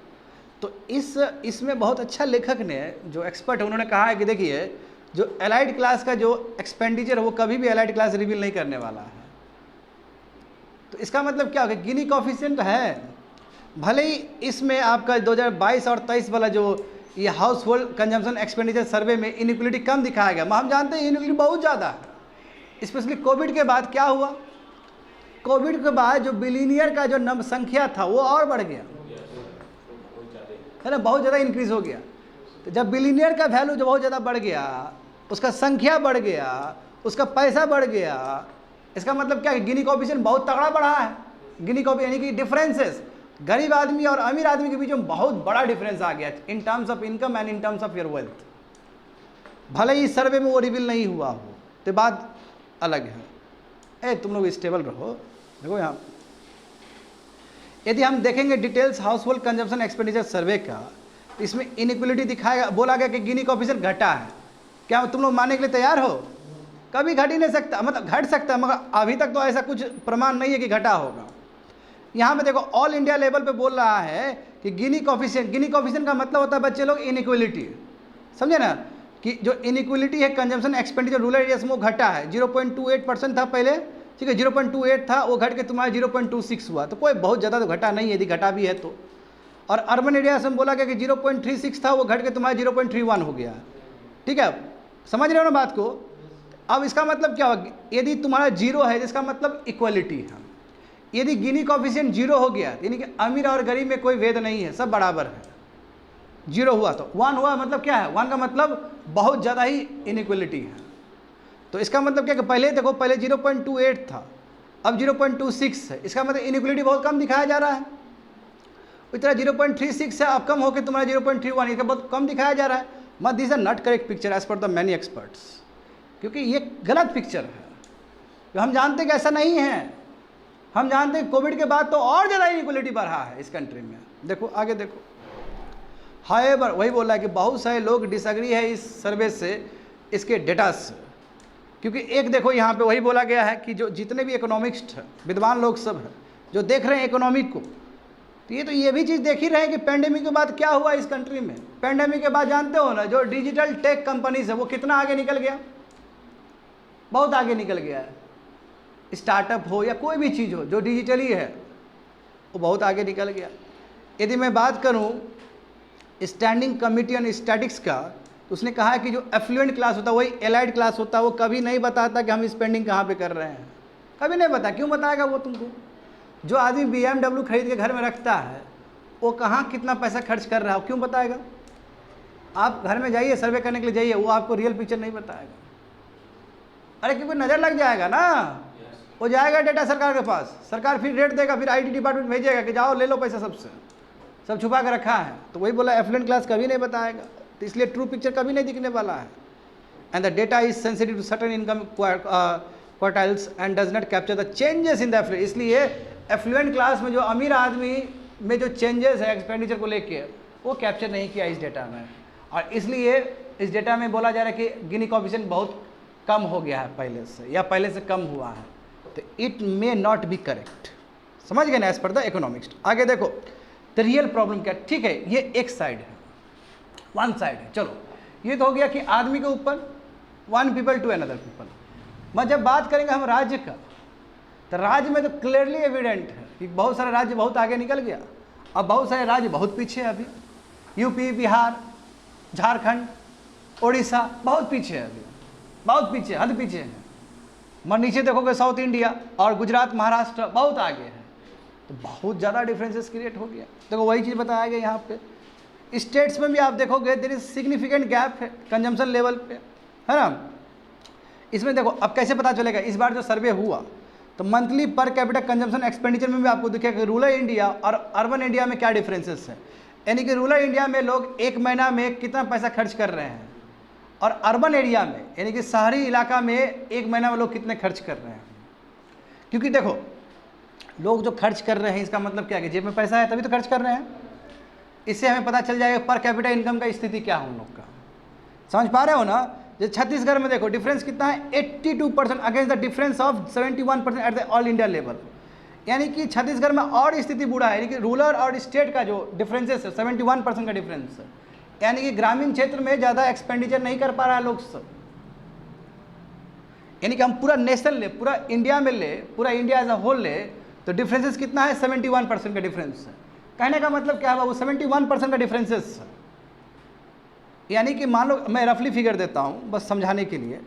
तो इसमें बहुत अच्छा लेखक ने, जो एक्सपर्ट है, उन्होंने कहा है कि देखिए जो एलाइड क्लास का जो एक्सपेंडिचर है वो कभी भी एलाइड क्लास रिवील नहीं करने वाला है। तो इसका मतलब क्या होगा? गिनी कॉफिशिएंट है, भले ही इसमें आपका 2022 और 23 वाला जो ये हाउस होल्ड कंजम्पशन एक्सपेंडिचर सर्वे में इनइक्वलिटी कम दिखाया गया, हम जानते हैं इनइक्वलिटी बहुत ज़्यादा है। स्पेशली कोविड के बाद क्या हुआ? कोविड के बाद जो बिलियनियर का जो संख्या था वो और बढ़ गया है ना, बहुत ज़्यादा इंक्रीज हो गया। तो जब बिलियनियर का वैल्यू जो बहुत ज़्यादा बढ़ गया, उसका संख्या बढ़ गया, उसका पैसा बढ़ गया, इसका मतलब क्या है? गिनी कोएफिशिएंट बहुत तगड़ा बढ़ा है। गिनी कोएफिशिएंट यानी कि डिफरेंसेस गरीब आदमी और अमीर आदमी के बीच में बहुत बड़ा डिफरेंस आ गया in terms of income and in terms of your wealth. भले ही सर्वे में वो रिवील नहीं हुआ हो तो बात अलग है। तुम लोग स्टेबल रहो। देखो यहाँ यदि हम देखेंगे details house hold consumption expenditure सर्वे का, इसमें इनइक्वलिटी दिखाएगा, बोला गया कि गिनी कोएफिशिएंट घटा है। क्या तुम लोग मानने के लिए तैयार हो? कभी घट ही नहीं सकता, मतलब घट सकता है मगर अभी तक तो ऐसा कुछ प्रमाण नहीं है कि घटा होगा। यहाँ पे देखो ऑल इंडिया लेवल पे बोल रहा है कि गिनी कोएफिशिएंट का मतलब होता है बच्चे लोग इनइक्वलिटी, समझे ना, कि जो इनइक्वलिटी है कंजम्पशन एक्सपेंडिचर रूरल एरियाज में वो घटा है। 0.28% था पहले, ठीक है, 0.28 था, वो घट के तुम्हारा 0.26 हुआ। तो कोई बहुत ज़्यादा तो घटा नहीं है, यदि घटा भी है तो। और अर्बन एरिया में बोला गया कि 0.36 था, वो घट के तुम्हारा 0.31 हो गया। ठीक है, समझ रहे हो ना बात को? अब इसका मतलब क्या होगा? यदि तुम्हारा 0 है इसका मतलब इक्वलिटी है। यदि गिनी कोएफिशिएंट 0 हो गया यानी कि अमीर और गरीब में कोई भेद नहीं है, सब बराबर है। 0 हुआ तो 1 हुआ, मतलब क्या है? 1 का मतलब बहुत ज़्यादा ही इनइक्वलिटी है। तो इसका मतलब क्या कि पहले देखो, पहले 0.28 था, अब 0.26 है, इसका मतलब इनइक्वलिटी बहुत कम दिखाया जा रहा है। इतना 0.36 है, अब कम होकर तुम्हारा 0.31, इसका बहुत कम दिखाया जा रहा है। मत this are not correct picture as per the many experts, क्योंकि ये गलत पिक्चर है। तो हम जानते हैं कि ऐसा नहीं है। हम जानते हैं कोविड के बाद तो और ज़्यादा इनइक्वलिटी बढ़ा है इस कंट्री में। देखो आगे देखो, हाउएवर वही बोला है कि बहुत सारे लोग डिसएग्री है इस सर्वे से, इसके डेटा से। क्योंकि एक देखो यहाँ पे वही बोला गया है कि जो जितने भी इकोनॉमिस्ट हैं, विद्वान लोग सब हैं जो देख रहे हैं इकोनॉमिक को, तो ये भी चीज़ देख ही रहे हैं कि पेंडेमिक के बाद क्या हुआ इस कंट्री में। पेंडेमिक के बाद जानते हो ना, जो डिजिटल टेक कंपनीज है वो कितना आगे निकल गया, बहुत आगे निकल गया है। स्टार्टअप हो या कोई भी चीज़ हो जो डिजिटली है वो बहुत आगे निकल गया। यदि मैं बात करूं स्टैंडिंग कमिटी ऑन स्टैटिक्स का, तो उसने कहा है कि जो एफ्लुएंट क्लास होता है वही एलाइड क्लास होता है, वो कभी नहीं बताता कि हम स्पेंडिंग कहाँ पे कर रहे हैं, कभी नहीं बता। क्यों बताएगा वो तुमको? जो आदमी BMW खरीद के घर में रखता है वो कहाँ कितना पैसा खर्च कर रहा है, क्यों बताएगा? आप घर में जाइए, सर्वे करने के लिए जाइए, वो आपको रियल पिक्चर नहीं बताएगा। अरे क्योंकि नज़र लग जाएगा ना, वो जाएगा डेटा सरकार के पास, सरकार फिर रेट देगा, फिर IT डिपार्टमेंट भेजेगा कि जाओ ले लो पैसा, सबसे सब छुपा के रखा है। तो वही बोला एफ्लुएंट क्लास कभी नहीं बताएगा, तो इसलिए ट्रू पिक्चर कभी नहीं दिखने वाला है। And the data is sensitive to certain income quartiles and does not capture the changes in the affluent. इसलिए एफ्लुएंट क्लास में जो अमीर आदमी में जो चेंजेस है एक्सपेंडिचर को लेके, वो कैप्चर नहीं किया इस डेटा में। और इसलिए इस डेटा में बोला जा रहा है कि गिनी कोएफिशिएंट बहुत कम हो गया है पहले से, या पहले से कम हुआ है। तो it may not be correct, समझ गए ना, एज पर द इकोनॉमिस्ट। आगे देखो द रियल प्रॉब्लम क्या, ठीक है, ये एक साइड है, वन साइड है। चलो ये तो हो गया कि आदमी के ऊपर, one people to another people. मैं जब बात करेंगे हम राज्य का, तो राज्य में तो क्लियरली एविडेंट है कि बहुत सारे राज्य बहुत आगे निकल गया, अब बहुत सारे राज्य बहुत पीछे है अभी। यूपी, बिहार, झारखंड, उड़ीसा बहुत पीछे है अभी, बहुत पीछे, हद पीछे है। मगर नीचे देखोगे साउथ इंडिया और गुजरात, महाराष्ट्र बहुत आगे है। तो बहुत ज़्यादा डिफरेंसेस क्रिएट हो गया। देखो वही चीज़ बताया गया यहाँ पे। स्टेट्स में भी आप देखोगे देयर इज सिग्निफिकेंट गैप है कंजम्पशन लेवल पे, है ना। इसमें देखो अब कैसे पता चलेगा, इस बार जो सर्वे हुआ तो monthly per capita consumption expenditure में भी आपको दिखेगा कि रूरल इंडिया और अर्बन इंडिया में क्या डिफरेंसेस है। यानी कि रूरल इंडिया में लोग एक महीना में कितना पैसा खर्च कर रहे हैं, और अर्बन एरिया में यानी कि शहरी इलाका में एक महीना में लोग कितने खर्च कर रहे हैं। क्योंकि देखो लोग जो खर्च कर रहे हैं इसका मतलब क्या है कि जेब में पैसा है तभी तो खर्च कर रहे हैं। इससे हमें पता चल जाएगा पर कैपिटा इनकम का स्थिति क्या है उन लोग का। समझ पा रहे हो ना। जो छत्तीसगढ़ में देखो डिफरेंस कितना है, 82% against the difference of 71% at the all India level. यानी कि छत्तीसगढ़ में और स्थिति बुरा है, यानी कि रूरल और स्टेट का जो डिफरेंसेस है 71% का डिफरेंस है। यानी कि ग्रामीण क्षेत्र में ज़्यादा एक्सपेंडिचर नहीं कर पा रहा है लोग सब। यानी कि हम पूरा नेशन ले, पूरा इंडिया में ले, पूरा इंडिया एज अ होल ले तो डिफरेंसेस कितना है, 71% का डिफरेंस है। कहने का मतलब क्या है बाबू, 71% का डिफरेंसेस। यानी कि मान लो, मैं रफली फिगर देता हूँ बस समझाने के लिए,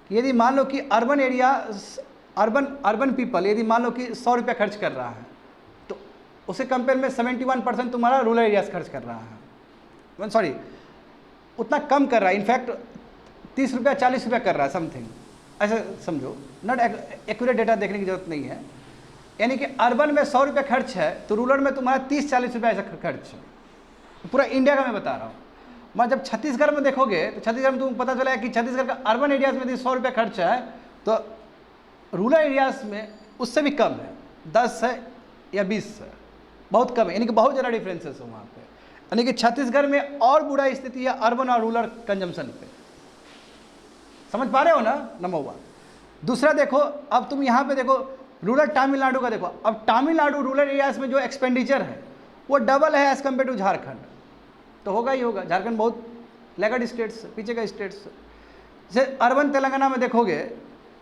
कि यदि मान लो कि अर्बन एरिया अर्बन पीपल यदि मान लो कि 100 रुपया खर्च कर रहा है तो उसे कंपेयर में 71% तुम्हारा रूरल एरिया से खर्च कर रहा है, सॉरी उतना कम कर रहा है, इनफैक्ट 30 रुपया 40 रुपया कर रहा है समथिंग, ऐसा समझो। नॉट एक्यूरेट डेटा देखने की जरूरत नहीं है। यानी कि अर्बन में 100 रुपया खर्च है तो रूरल में तुम्हारा 30-40 रुपया ऐसा खर्च है। पूरा इंडिया का मैं बता रहा हूँ। मैं जब छत्तीसगढ़ में देखोगे तो छत्तीसगढ़ में तुमको पता चला कि छत्तीसगढ़ का अर्बन एरियाज में यदि 100 रुपया खर्च है तो रूरल एरियाज में उससे भी कम है, 10 है या 20 है, बहुत कम है। यानी कि बहुत ज़्यादा डिफरेंसेस है वहाँ पे। यानी कि छत्तीसगढ़ में और बुरा स्थिति है अर्बन और रूरल कंजम्पशन पे। समझ पा रहे हो ना, नंबर 1। दूसरा देखो, अब तुम यहाँ पे देखो रूरल तमिलनाडु का देखो। अब तमिलनाडु रूरल एरियाज में जो एक्सपेंडिचर है वो डबल है एज कम्पेयर टू झारखंड, तो होगा ही होगा। झारखंड बहुत लैगर्ड स्टेट्स, पीछे का स्टेट्स। जैसे अर्बन तेलंगाना में देखोगे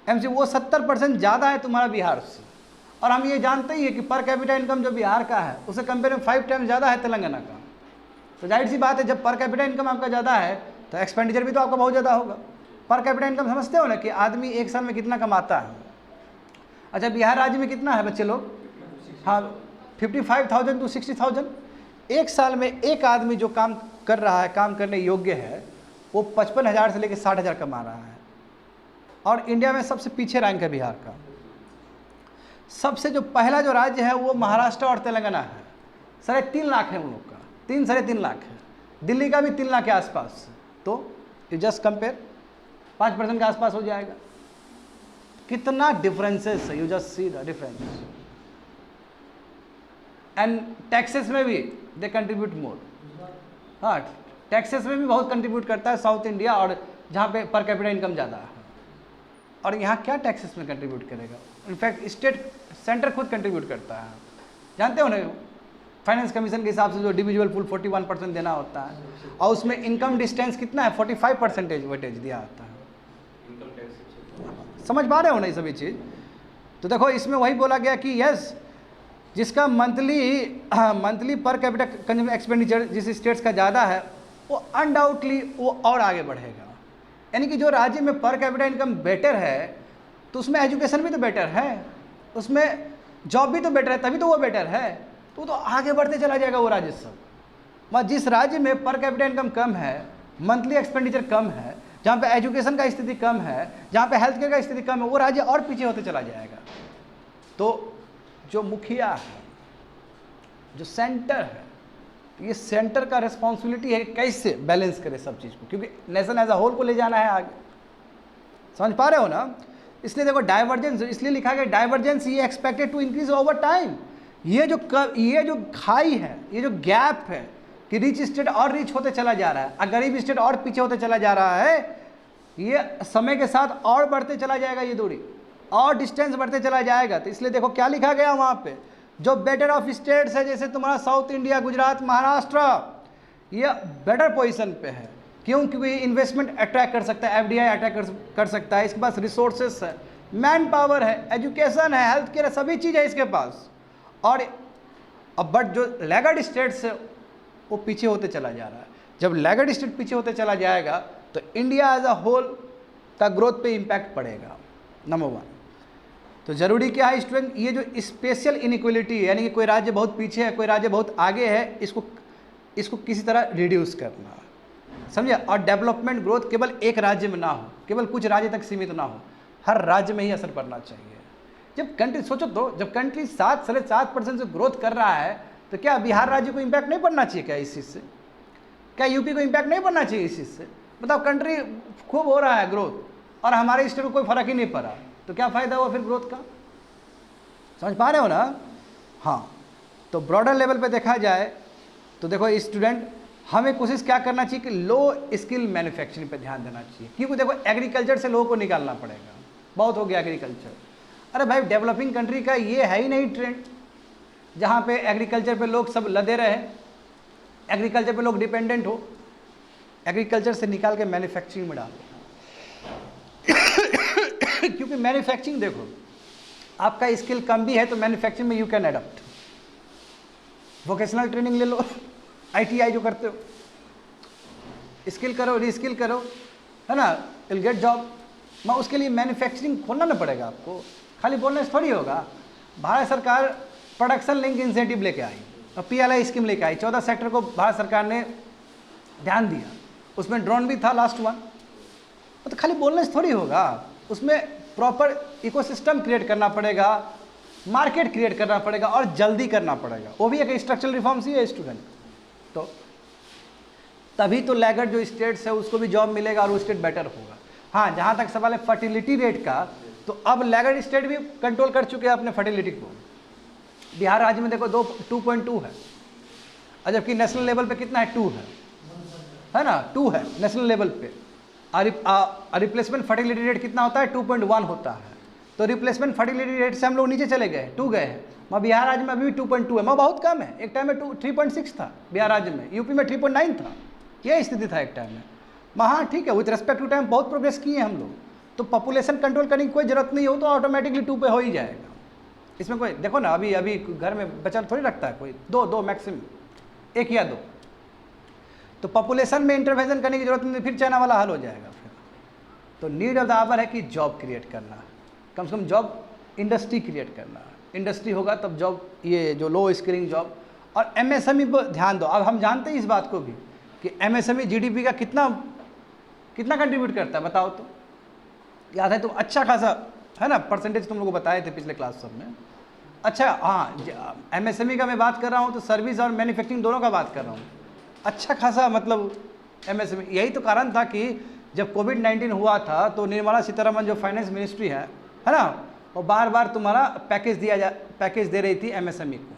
एमसी वो 70% ज़्यादा है तुम्हारा बिहार से, और हम ये जानते ही है कि पर कैपिटा इनकम जो बिहार का है उसे कंपेयर में 5 टाइम्स ज़्यादा है तेलंगाना का। तो जाहिर सी बात है जब पर कैपिटा इनकम आपका ज़्यादा है तो एक्सपेंडिचर भी तो आपका बहुत ज़्यादा होगा। पर कैपिटा इनकम समझते हो ना कि आदमी एक साल में कितना कमाता है। अच्छा बिहार राज्य में कितना है बच्चे लोग, हाँ 55,000 to 60,000। एक साल में एक आदमी जो काम कर रहा है, काम करने योग्य है, वो 55,000 से लेकर 60,000 कमा रहा है। और इंडिया में सबसे पीछे रैंक है बिहार का। सबसे जो पहला जो राज्य है वो महाराष्ट्र और तेलंगाना है, 3.5 लाख है उन लोग का, 3-3.5 लाख है। दिल्ली का भी 3 लाख के आसपास। तो यू जस्ट कंपेयर, 5% के आसपास हो जाएगा। कितना डिफरेंसेस है, you just see the difference. And taxes में भी दे कंट्रीब्यूट मोर। हाँ टैक्सेस में भी बहुत कंट्रीब्यूट करता है साउथ इंडिया, और जहाँ पे पर कैपिटा इनकम ज़्यादा है। और यहाँ क्या टैक्सेस में कंट्रीब्यूट करेगा, इनफैक्ट स्टेट सेंटर खुद कंट्रीब्यूट करता है। जानते हो ना, फाइनेंस कमीशन के हिसाब से जो इंडिविजुअल फुल 41% देना होता है, और उसमें इनकम डिस्टेंस कितना है, 45% वेटेज दिया होता है। समझ पा रहे हो ना ये सभी चीज़। तो देखो इसमें वही बोला गया कि यस, जिसका monthly per capita consumer expenditure जिस स्टेट्स का ज़्यादा है वो अनडाउटली वो और आगे बढ़ेगा। यानी कि जो राज्य में पर कैपिटा इनकम बेटर है तो उसमें एजुकेशन भी तो बेटर है, उसमें जॉब भी तो बेटर है, तभी तो वो बेटर है, तो आगे बढ़ते चला जाएगा वो राज्य सब। मगर जिस राज्य में पर कैपिटा इनकम कम है, मंथली एक्सपेंडिचर कम है, जहाँ पे एजुकेशन का स्थिति कम है, जहाँ पे हेल्थ केयर का स्थिति कम है, वो राज्य और पीछे होते चला जाएगा। तो जो मुखिया है, जो सेंटर है, ये सेंटर का रिस्पॉन्सिबिलिटी है कैसे बैलेंस करे सब चीज़ को, क्योंकि नेशन एज अ होल को ले जाना है आगे। समझ पा रहे हो ना। इसलिए देखो डाइवर्जेंस, इसलिए लिखा गया डाइवर्जेंस ये expected to increase over time. ये जो खाई है, ये जो गैप है कि रिच स्टेट और रिच होते चला जा रहा है और गरीब स्टेट और पीछे होते चला जा रहा है, ये समय के साथ और बढ़ते चला जाएगा, ये दूरी और डिस्टेंस बढ़ते चला जाएगा। तो इसलिए देखो क्या लिखा गया वहाँ पे, जो बेटर ऑफ स्टेट्स है जैसे तुम्हारा साउथ इंडिया, गुजरात, महाराष्ट्र, ये बेटर पोजीशन पे है। क्यों? क्योंकि इन्वेस्टमेंट अट्रैक्ट कर सकता है, एफडीआई अट्रैक्ट कर सकता है, इसके पास रिसोर्सेस है, मैन पावर है, एजुकेशन है, हेल्थ केयर है, सभी चीज़ है इसके पास। और अब बट जो लैगर्ड स्टेट्स है वो पीछे होते चला जा रहा है। जब लैगर्ड स्टेट पीछे होते चला जाएगा तो इंडिया एज अ होल का ग्रोथ पे इम्पैक्ट पड़ेगा, नंबर 1। तो ज़रूरी क्या है स्टूडेंट, ये जो स्पेशल इनइक्वलिटी है, यानी कि कोई राज्य बहुत पीछे है, कोई राज्य बहुत आगे है, इसको किसी तरह रिड्यूस करना, समझे। और डेवलपमेंट ग्रोथ केवल एक राज्य में ना हो, केवल कुछ राज्य तक सीमित ना हो, हर राज्य में ही असर पड़ना चाहिए। जब कंट्री सोचो तो, जब कंट्री 7-7.5% से ग्रोथ कर रहा है तो क्या बिहार राज्य को इम्पैक्ट नहीं पड़ना चाहिए क्या इस चीज़ से? क्या यूपी को इम्पैक्ट नहीं पड़ना चाहिए इस चीज़ से? बताओ, कंट्री खूब हो रहा है ग्रोथ और हमारे स्टेट को कोई फर्क ही नहीं पड़ा, तो क्या फ़ायदा हुआ फिर ग्रोथ का? समझ पा रहे हो ना? हाँ, तो ब्रॉडर लेवल पे देखा जाए तो देखो स्टूडेंट, हमें कोशिश क्या करना चाहिए कि लो स्किल मैन्युफैक्चरिंग पे ध्यान देना चाहिए, क्योंकि देखो एग्रीकल्चर से लोगों को निकालना पड़ेगा, बहुत हो गया एग्रीकल्चर। अरे भाई, डेवलपिंग कंट्री का ये है ही नहीं ट्रेंड जहाँ पे एग्रीकल्चर पे लोग सब लदे रहे, एग्रीकल्चर पे लोग डिपेंडेंट हो। एग्रीकल्चर से निकाल के मैन्युफैक्चरिंग में डालो क्योंकि मैन्युफैक्चरिंग, देखो आपका स्किल कम भी है तो मैन्युफैक्चरिंग में you can adopt. Vocational training ले लो, ITI जो करते हो, स्किल करो, रीस्किल करो, है ना, विल गेट जॉब। मैं उसके लिए मैन्युफैक्चरिंग खोलना ना पड़ेगा आपको, खाली बोलने से थोड़ी होगा। भारत सरकार प्रोडक्शन लिंक इंसेंटिव लेके आई और PLI स्कीम लेके आई, 14 सेक्टर को भारत सरकार ने ध्यान दिया, उसमें ड्रोन भी था लास्ट वन। तो खाली बोलने से थोड़ी होगा, उसमें प्रॉपर इकोसिस्टम क्रिएट करना पड़ेगा, मार्केट क्रिएट करना पड़ेगा और जल्दी करना पड़ेगा। वो भी एक स्ट्रक्चरल रिफॉर्म्स ही है स्टूडेंट। तो तभी तो लैगर्ड जो स्टेट्स है उसको भी जॉब मिलेगा और वो स्टेट बेटर होगा। हाँ, जहाँ तक सवाल है फर्टिलिटी रेट का, तो अब लैगर्ड स्टेट भी कंट्रोल कर चुके हैं अपने फर्टिलिटी को। बिहार राज्य में देखो 2.2 है, और जबकि नेशनल लेवल पे कितना है, 2 है ना, 2 है नेशनल लेवल पे। और रिप्लेसमेंट फर्टिलिटी रेट कितना होता है, 2.1 होता है। तो रिप्लेसमेंट फर्टिलिटी रेट से हम लोग नीचे चले गए, 2 गए हैं। मैं बिहार राज्य में अभी भी 2.2 है, मैं बहुत कम है। एक टाइम में 3.6 था बिहार राज्य में, यूपी में 3.9 था, यह स्थिति था एक टाइम में। हाँ ठीक है, विथ रेस्पेक्ट टू टाइम बहुत प्रोग्रेस किए हैं हम लोग। तो पॉपुलेशन कंट्रोल करने की कोई जरूरत नहीं हो तो ऑटोमेटिकली 2 पे हो ही जाएगा। इसमें कोई, देखो ना, अभी घर में बचा थोड़ी रखता है कोई, 2 मैक्सिमम, 1 या 2। तो पॉपुलेशन में इंटरवेंशन करने की जरूरत नहीं, फिर चाइना वाला हल हो जाएगा फिर। तो नीड ऑफ द आवर है कि जॉब क्रिएट करना, कम से कम जॉब इंडस्ट्री क्रिएट करना। इंडस्ट्री होगा तब जॉब, ये जो लो स्किलिंग जॉब। और MSME पर ध्यान दो। अब हम जानते हैं इस बात को भी कि MSME GDP का कितना कंट्रीब्यूट करता है, बताओ तो। याद है तो अच्छा खासा, है ना, परसेंटेज तुम लोगों को बताए थे पिछले क्लास सब में। अच्छा हाँ, MSME का मैं बात कर रहा हूँ तो सर्विस और मैन्युफैक्चरिंग दोनों का बात कर रहा हूँ। अच्छा खासा मतलब MSME। यही तो कारण था कि जब कोविड-19 हुआ था तो निर्मला सीतारमन जो फाइनेंस मिनिस्ट्री है ना, वो बार बार तुम्हारा पैकेज दे रही थी MSME को।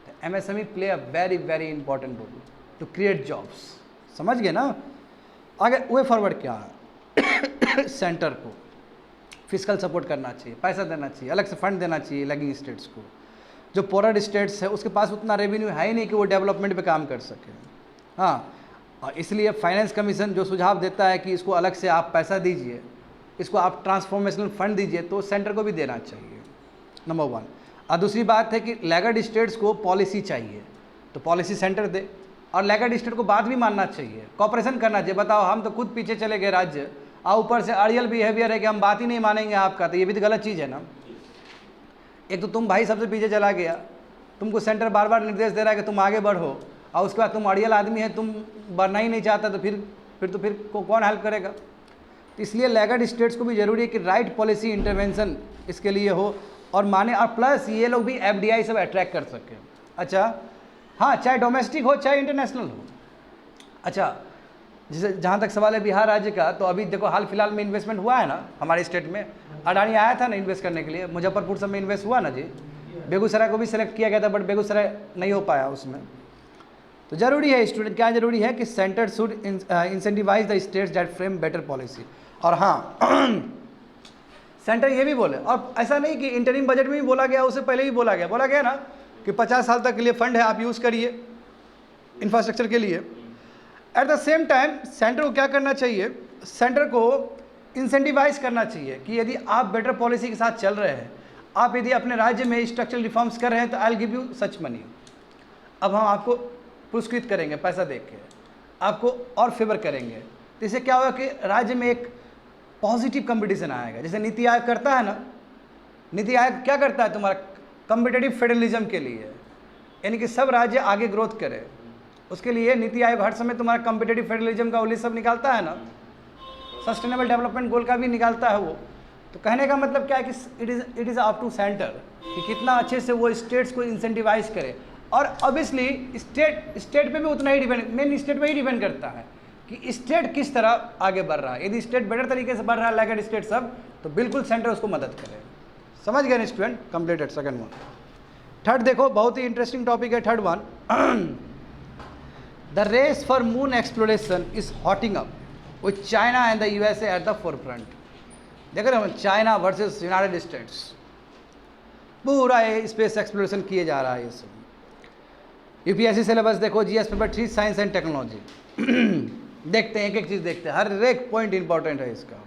तो MSME play a very very important role to create jobs. समझ गए ना? आगे वे फॉरवर्ड क्या है सेंटर को फिजिकल सपोर्ट करना चाहिए, पैसा देना चाहिए, अलग से फंड देना चाहिए लैगिंग स्टेट्स को। जो पोअर स्टेट्स है उसके पास उतना रेवेन्यू है ही नहीं कि वो डेवलपमेंट पे काम कर सके। हाँ, और इसलिए फाइनेंस कमीशन जो सुझाव देता है कि इसको अलग से आप पैसा दीजिए, इसको आप ट्रांसफॉर्मेशनल फंड दीजिए, तो सेंटर को भी देना चाहिए, नंबर 1। और दूसरी बात है कि लैगर्ड स्टेट्स को पॉलिसी चाहिए, तो पॉलिसी सेंटर दे। और लैगर्ड स्टेट को बात भी मानना चाहिए, कॉपरेशन करना चाहिए। बताओ, हम तो खुद पीछे चले गए राज्य, और ऊपर से अड़ियल बिहेवियर है कि हम बात ही नहीं मानेंगे आपका, तो ये भी तो गलत चीज़ है ना। एक तो तुम भाई सबसे पीछे चला गया, तुमको सेंटर बार बार निर्देश दे रहा है कि तुम आगे बढ़ो, और उसके बाद तुम अड़ियल आदमी है, तुम बढ़ना ही नहीं चाहता, तो फिर कौन हेल्प करेगा। तो इसलिए लैगर्ड स्टेट्स को भी ज़रूरी है कि राइट पॉलिसी इंटरवेंशन इसके लिए हो और माने, और प्लस ये लोग भी FDI सब अट्रैक्ट कर सकें। अच्छा हाँ, चाहे डोमेस्टिक हो चाहे इंटरनेशनल हो। अच्छा, जैसे जहाँ तक सवाल है बिहार राज्य का, तो अभी देखो हाल फिलहाल में इन्वेस्टमेंट हुआ है ना हमारे स्टेट में। अडानी आया था ना इन्वेस्ट करने के लिए, मुजफ्फरपुर सब में इन्वेस्ट हुआ ना जी। बेगूसराय को भी सिलेक्ट किया गया था, बट बेगूसराय नहीं हो पाया उसमें। तो जरूरी है स्टूडेंट, क्या जरूरी है कि centre should incentivise the states that frame better policy. और हाँ सेंटर ये भी बोले, और ऐसा नहीं कि इंटरिम बजट में भी बोला गया, उससे पहले भी बोला गया ना कि 50 साल तक के लिए फंड है, आप यूज़ करिए इंफ्रास्ट्रक्चर के लिए। At the same time centre को क्या करना चाहिए, सेंटर को इंसेंटिवाइज करना चाहिए कि यदि आप बेटर पॉलिसी के साथ चल रहे हैं, आप यदि अपने राज्य में स्ट्रक्चरल रिफॉर्म्स कर रहे हैं, तो I will give you such money. अब हम आपको पुरस्कृत करेंगे, पैसा दे के आपको और फेवर करेंगे। तो इससे क्या होगा कि राज्य में एक पॉजिटिव कंपटीशन आएगा। जैसे नीति आयोग करता है ना, नीति आयोग क्या करता है तुम्हारा कॉम्पिटिटिव फेडरलिज्म के लिए, यानी कि सब राज्य आगे ग्रोथ करे, उसके लिए नीति आयोग हर समय तुम्हारा कॉम्पिटिटिव फेडरलिज्म का लिस्ट सब निकालता है ना, सस्टेनेबल डेवलपमेंट गोल का भी निकालता है वो। तो कहने का मतलब क्या है कि it is up to centre कि कितना अच्छे से वो स्टेट्स को इंसेंटिवाइज करे। और ऑब्वियसली स्टेट पे भी उतना ही डिपेंड, मेन स्टेट पे ही डिपेंड करता है कि स्टेट किस तरह आगे बढ़ रहा है। यदि स्टेट बेटर तरीके से बढ़ रहा है लाइक स्टेट सब, तो बिल्कुल सेंटर उसको मदद करे। समझ गए student? Completed second one. Third देखो, बहुत ही इंटरेस्टिंग टॉपिक है third one. The race for moon exploration is hotting up with China and the USA at the forefront. देख रहे हो, चाइना वर्सेस यूनाइटेड स्टेट्स, पूरा ये स्पेस एक्सप्लोरेशन किए जा रहा है। ये सब यूपीएससी सिलेबस देखो, GS paper 3 science and technology. देखते हैं, एक एक चीज़ देखते हैं, हर एक पॉइंट इंपॉर्टेंट है इसका।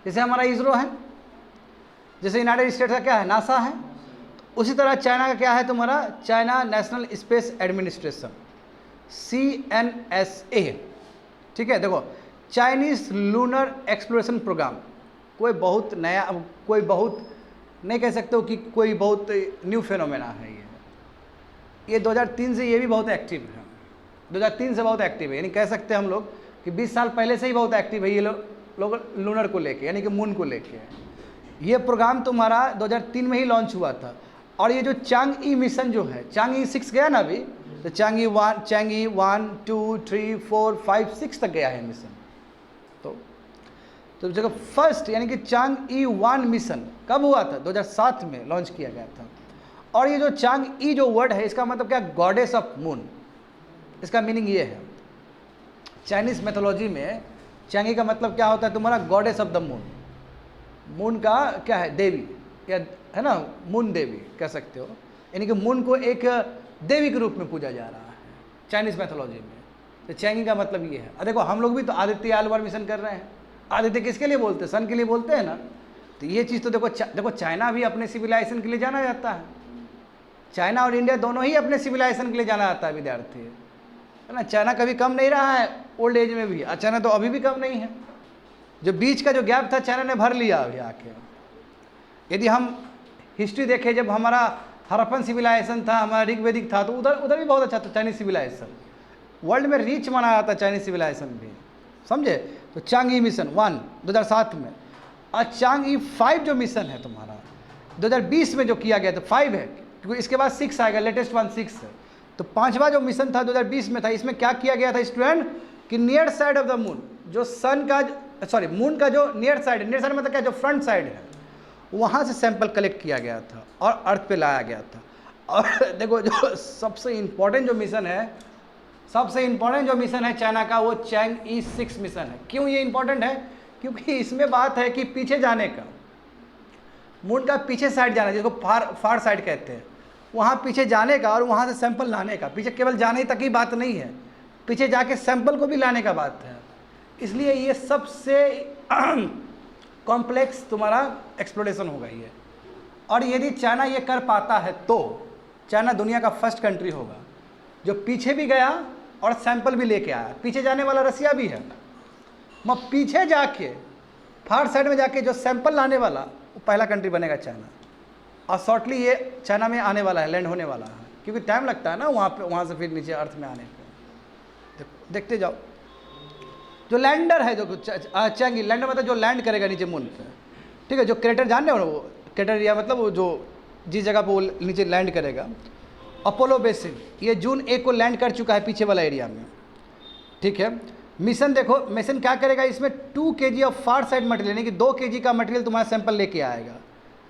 जैसे हमारा इसरो है, जैसे यूनाइटेड स्टेट्स का क्या है, नासा है, तो उसी तरह चाइना का क्या है तुम्हारा, China national space administration, CNSA। ठीक है, देखो चाइनीज लूनर एक्सप्लोरेशन प्रोग्राम, कोई बहुत नया, कोई बहुत नहीं कह सकते हो कि कोई बहुत न्यू फिनोमेना है। ये 2003 से ये भी बहुत एक्टिव है, 2003 से बहुत एक्टिव है, यानी कह सकते हैं हम लोग कि 20 साल पहले से ही बहुत एक्टिव है ये लोग लूनर को लेके, यानी कि मून को लेके। ये प्रोग्राम तुम्हारा 2003 में ही लॉन्च हुआ था। और ये जो चांग-ई मिशन जो है, चांग-ई 6 गया ना अभी, तो चांग-ई 1, 2, 3, 4, 5, 6 तक गया है मिशन। तो जगह फर्स्ट यानी कि चांग-ई 1 मिशन कब हुआ था, 2007 में लॉन्च किया गया था। और ये जो चांग-ई जो वर्ड है, इसका मतलब क्या, गॉडेस ऑफ मून। इसका मीनिंग ये है, चाइनीज मैथोलॉजी में चांग-ई का मतलब क्या होता है तुम्हारा, goddess of the moon. Moon का क्या है, देवी, या है ना, मून देवी कह सकते हो, यानी कि मून को एक देवी के रूप में पूजा जा रहा है चाइनीज मैथोलॉजी में। तो चांग-ई का मतलब ये है। और देखो हम लोग भी तो आदित्य L1 मिशन कर रहे हैं। आदित्य किसके लिए बोलते हैं, सन के लिए बोलते हैं ना। तो ये चीज़ तो देखो चाइना भी अपने सिविलाइजेशन के लिए जाना जाता है, चाइना और इंडिया दोनों ही अपने सिविलाइजेशन के लिए जाना जाता है विद्यार्थी, है ना। चाइना कभी कम नहीं रहा है ओल्ड एज में भी, और चाइना तो अभी भी कम नहीं है। जो बीच का जो गैप था चाइना ने भर लिया अभी आके। यदि हम हिस्ट्री देखें, जब हमारा हड़प्पन सिविलाइजेशन था, हमारा ऋग्वेदिक था, तो उधर भी बहुत अच्छा था चाइनीज सिविलाइजेशन। वर्ल्ड में रीच माना जाता चाइनीज सिविलाइजेशन भी, समझे। तो चांग-ई मिशन 1 2007 में, और चांग-ई 5 जो मिशन है तुम्हारा 2020 में जो किया गया था, 5 है क्योंकि इसके बाद 6 आएगा, लेटेस्ट वन 6 है। तो 5वां जो मिशन था 2020 में था, इसमें क्या किया गया था स्टूडेंट, कि near side of the moon, जो सन का, सॉरी मून का जो नियर साइड मतलब क्या, जो फ्रंट साइड है, वहाँ से सैंपल कलेक्ट किया गया था और अर्थ पे लाया गया था। और देखो जो सबसे इम्पोर्टेंट जो मिशन है चाइना का, वो चांग-ई 6 मिशन है। क्यों ये इंपॉर्टेंट है, क्योंकि इसमें बात है कि पीछे जाने का, मून का पीछे साइड जाना, जिसको फार साइड कहते हैं, वहाँ पीछे जाने का और वहाँ से सैंपल लाने का। पीछे केवल जाने तक ही बात नहीं है, पीछे जाके सैंपल को भी लाने का बात है। इसलिए ये सबसे कॉम्प्लेक्स तुम्हारा एक्सप्लोरेशन होगा ये। और यदि चाइना ये कर पाता है तो चाइना दुनिया का फर्स्ट कंट्री होगा जो पीछे भी गया और सैंपल भी लेके आया। पीछे जाने वाला रसिया भी है, मगर पीछे जाके फार साइड में जाके जो सैंपल लाने वाला, वो पहला कंट्री बनेगा चाइना। और शॉर्टली ये चाइना में आने वाला है, लैंड होने वाला है, क्योंकि टाइम लगता है ना वहाँ से फिर नीचे अर्थ में आने पे। देखते जाओ, जो लैंडर है, जो चांग-ई लैंडर मतलब जो लैंड करेगा नीचे मून पे, ठीक है, जो क्रेटर जान रहे हो ना, वो क्रेटर एरिया मतलब वो जो जिस जगह पे वो नीचे लैंड करेगा, अपोलो बेसिन, ये जून 1 को लैंड कर चुका है पीछे वाला एरिया में, ठीक है। मिशन देखो, मिशन क्या करेगा, इसमें 2 kg of far side material, यानी कि 2 kg का मटेरियल तुम्हारा सैंपल लेके आएगा,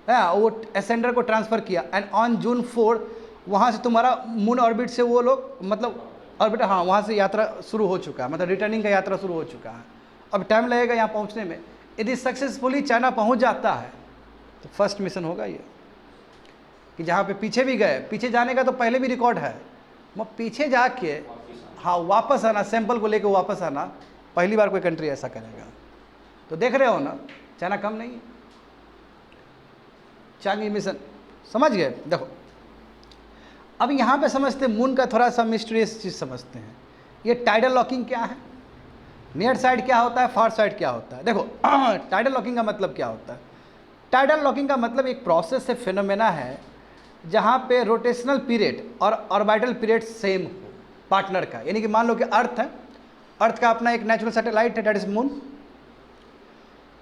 है, वो एसेंडर को ट्रांसफ़र किया। एंड ऑन जून 4 वहाँ से तुम्हारा मून ऑर्बिट से वो लोग, मतलब ऑर्बिट, हाँ, वहाँ से यात्रा शुरू हो चुका है, मतलब रिटर्निंग का यात्रा शुरू हो चुका है। अब टाइम लगेगा यहाँ पहुँचने में। यदि सक्सेसफुली चाइना पहुँच जाता है तो फर्स्ट मिशन होगा ये, कि जहाँ पे पीछे भी गए, पीछे जाने का तो पहले भी रिकॉर्ड है, वो पीछे जाके हाँ वापस आना, सैंपल को लेके वापस आना, पहली बार कोई कंट्री ऐसा करेगा। तो देख रहे हो ना, चाइना कम नहीं है। चांग-ई मिशन समझ गए। देखो अब यहाँ पे समझते हैं मून का थोड़ा सा मिस्टीरियस चीज़ समझते हैं। ये टाइडल लॉकिंग क्या है, नियर साइड क्या होता है, फार साइड क्या होता है। देखो टाइडल लॉकिंग का मतलब क्या होता है, टाइडल लॉकिंग का मतलब एक प्रोसेस से फिनोमेना है जहाँ पे रोटेशनल पीरियड और ऑर्बिटल पीरियड सेम हो पार्टनर का। यानी कि मान लो कि अर्थ है, अर्थ का अपना एक नेचुरल सैटेलाइट है, दैट इज मून।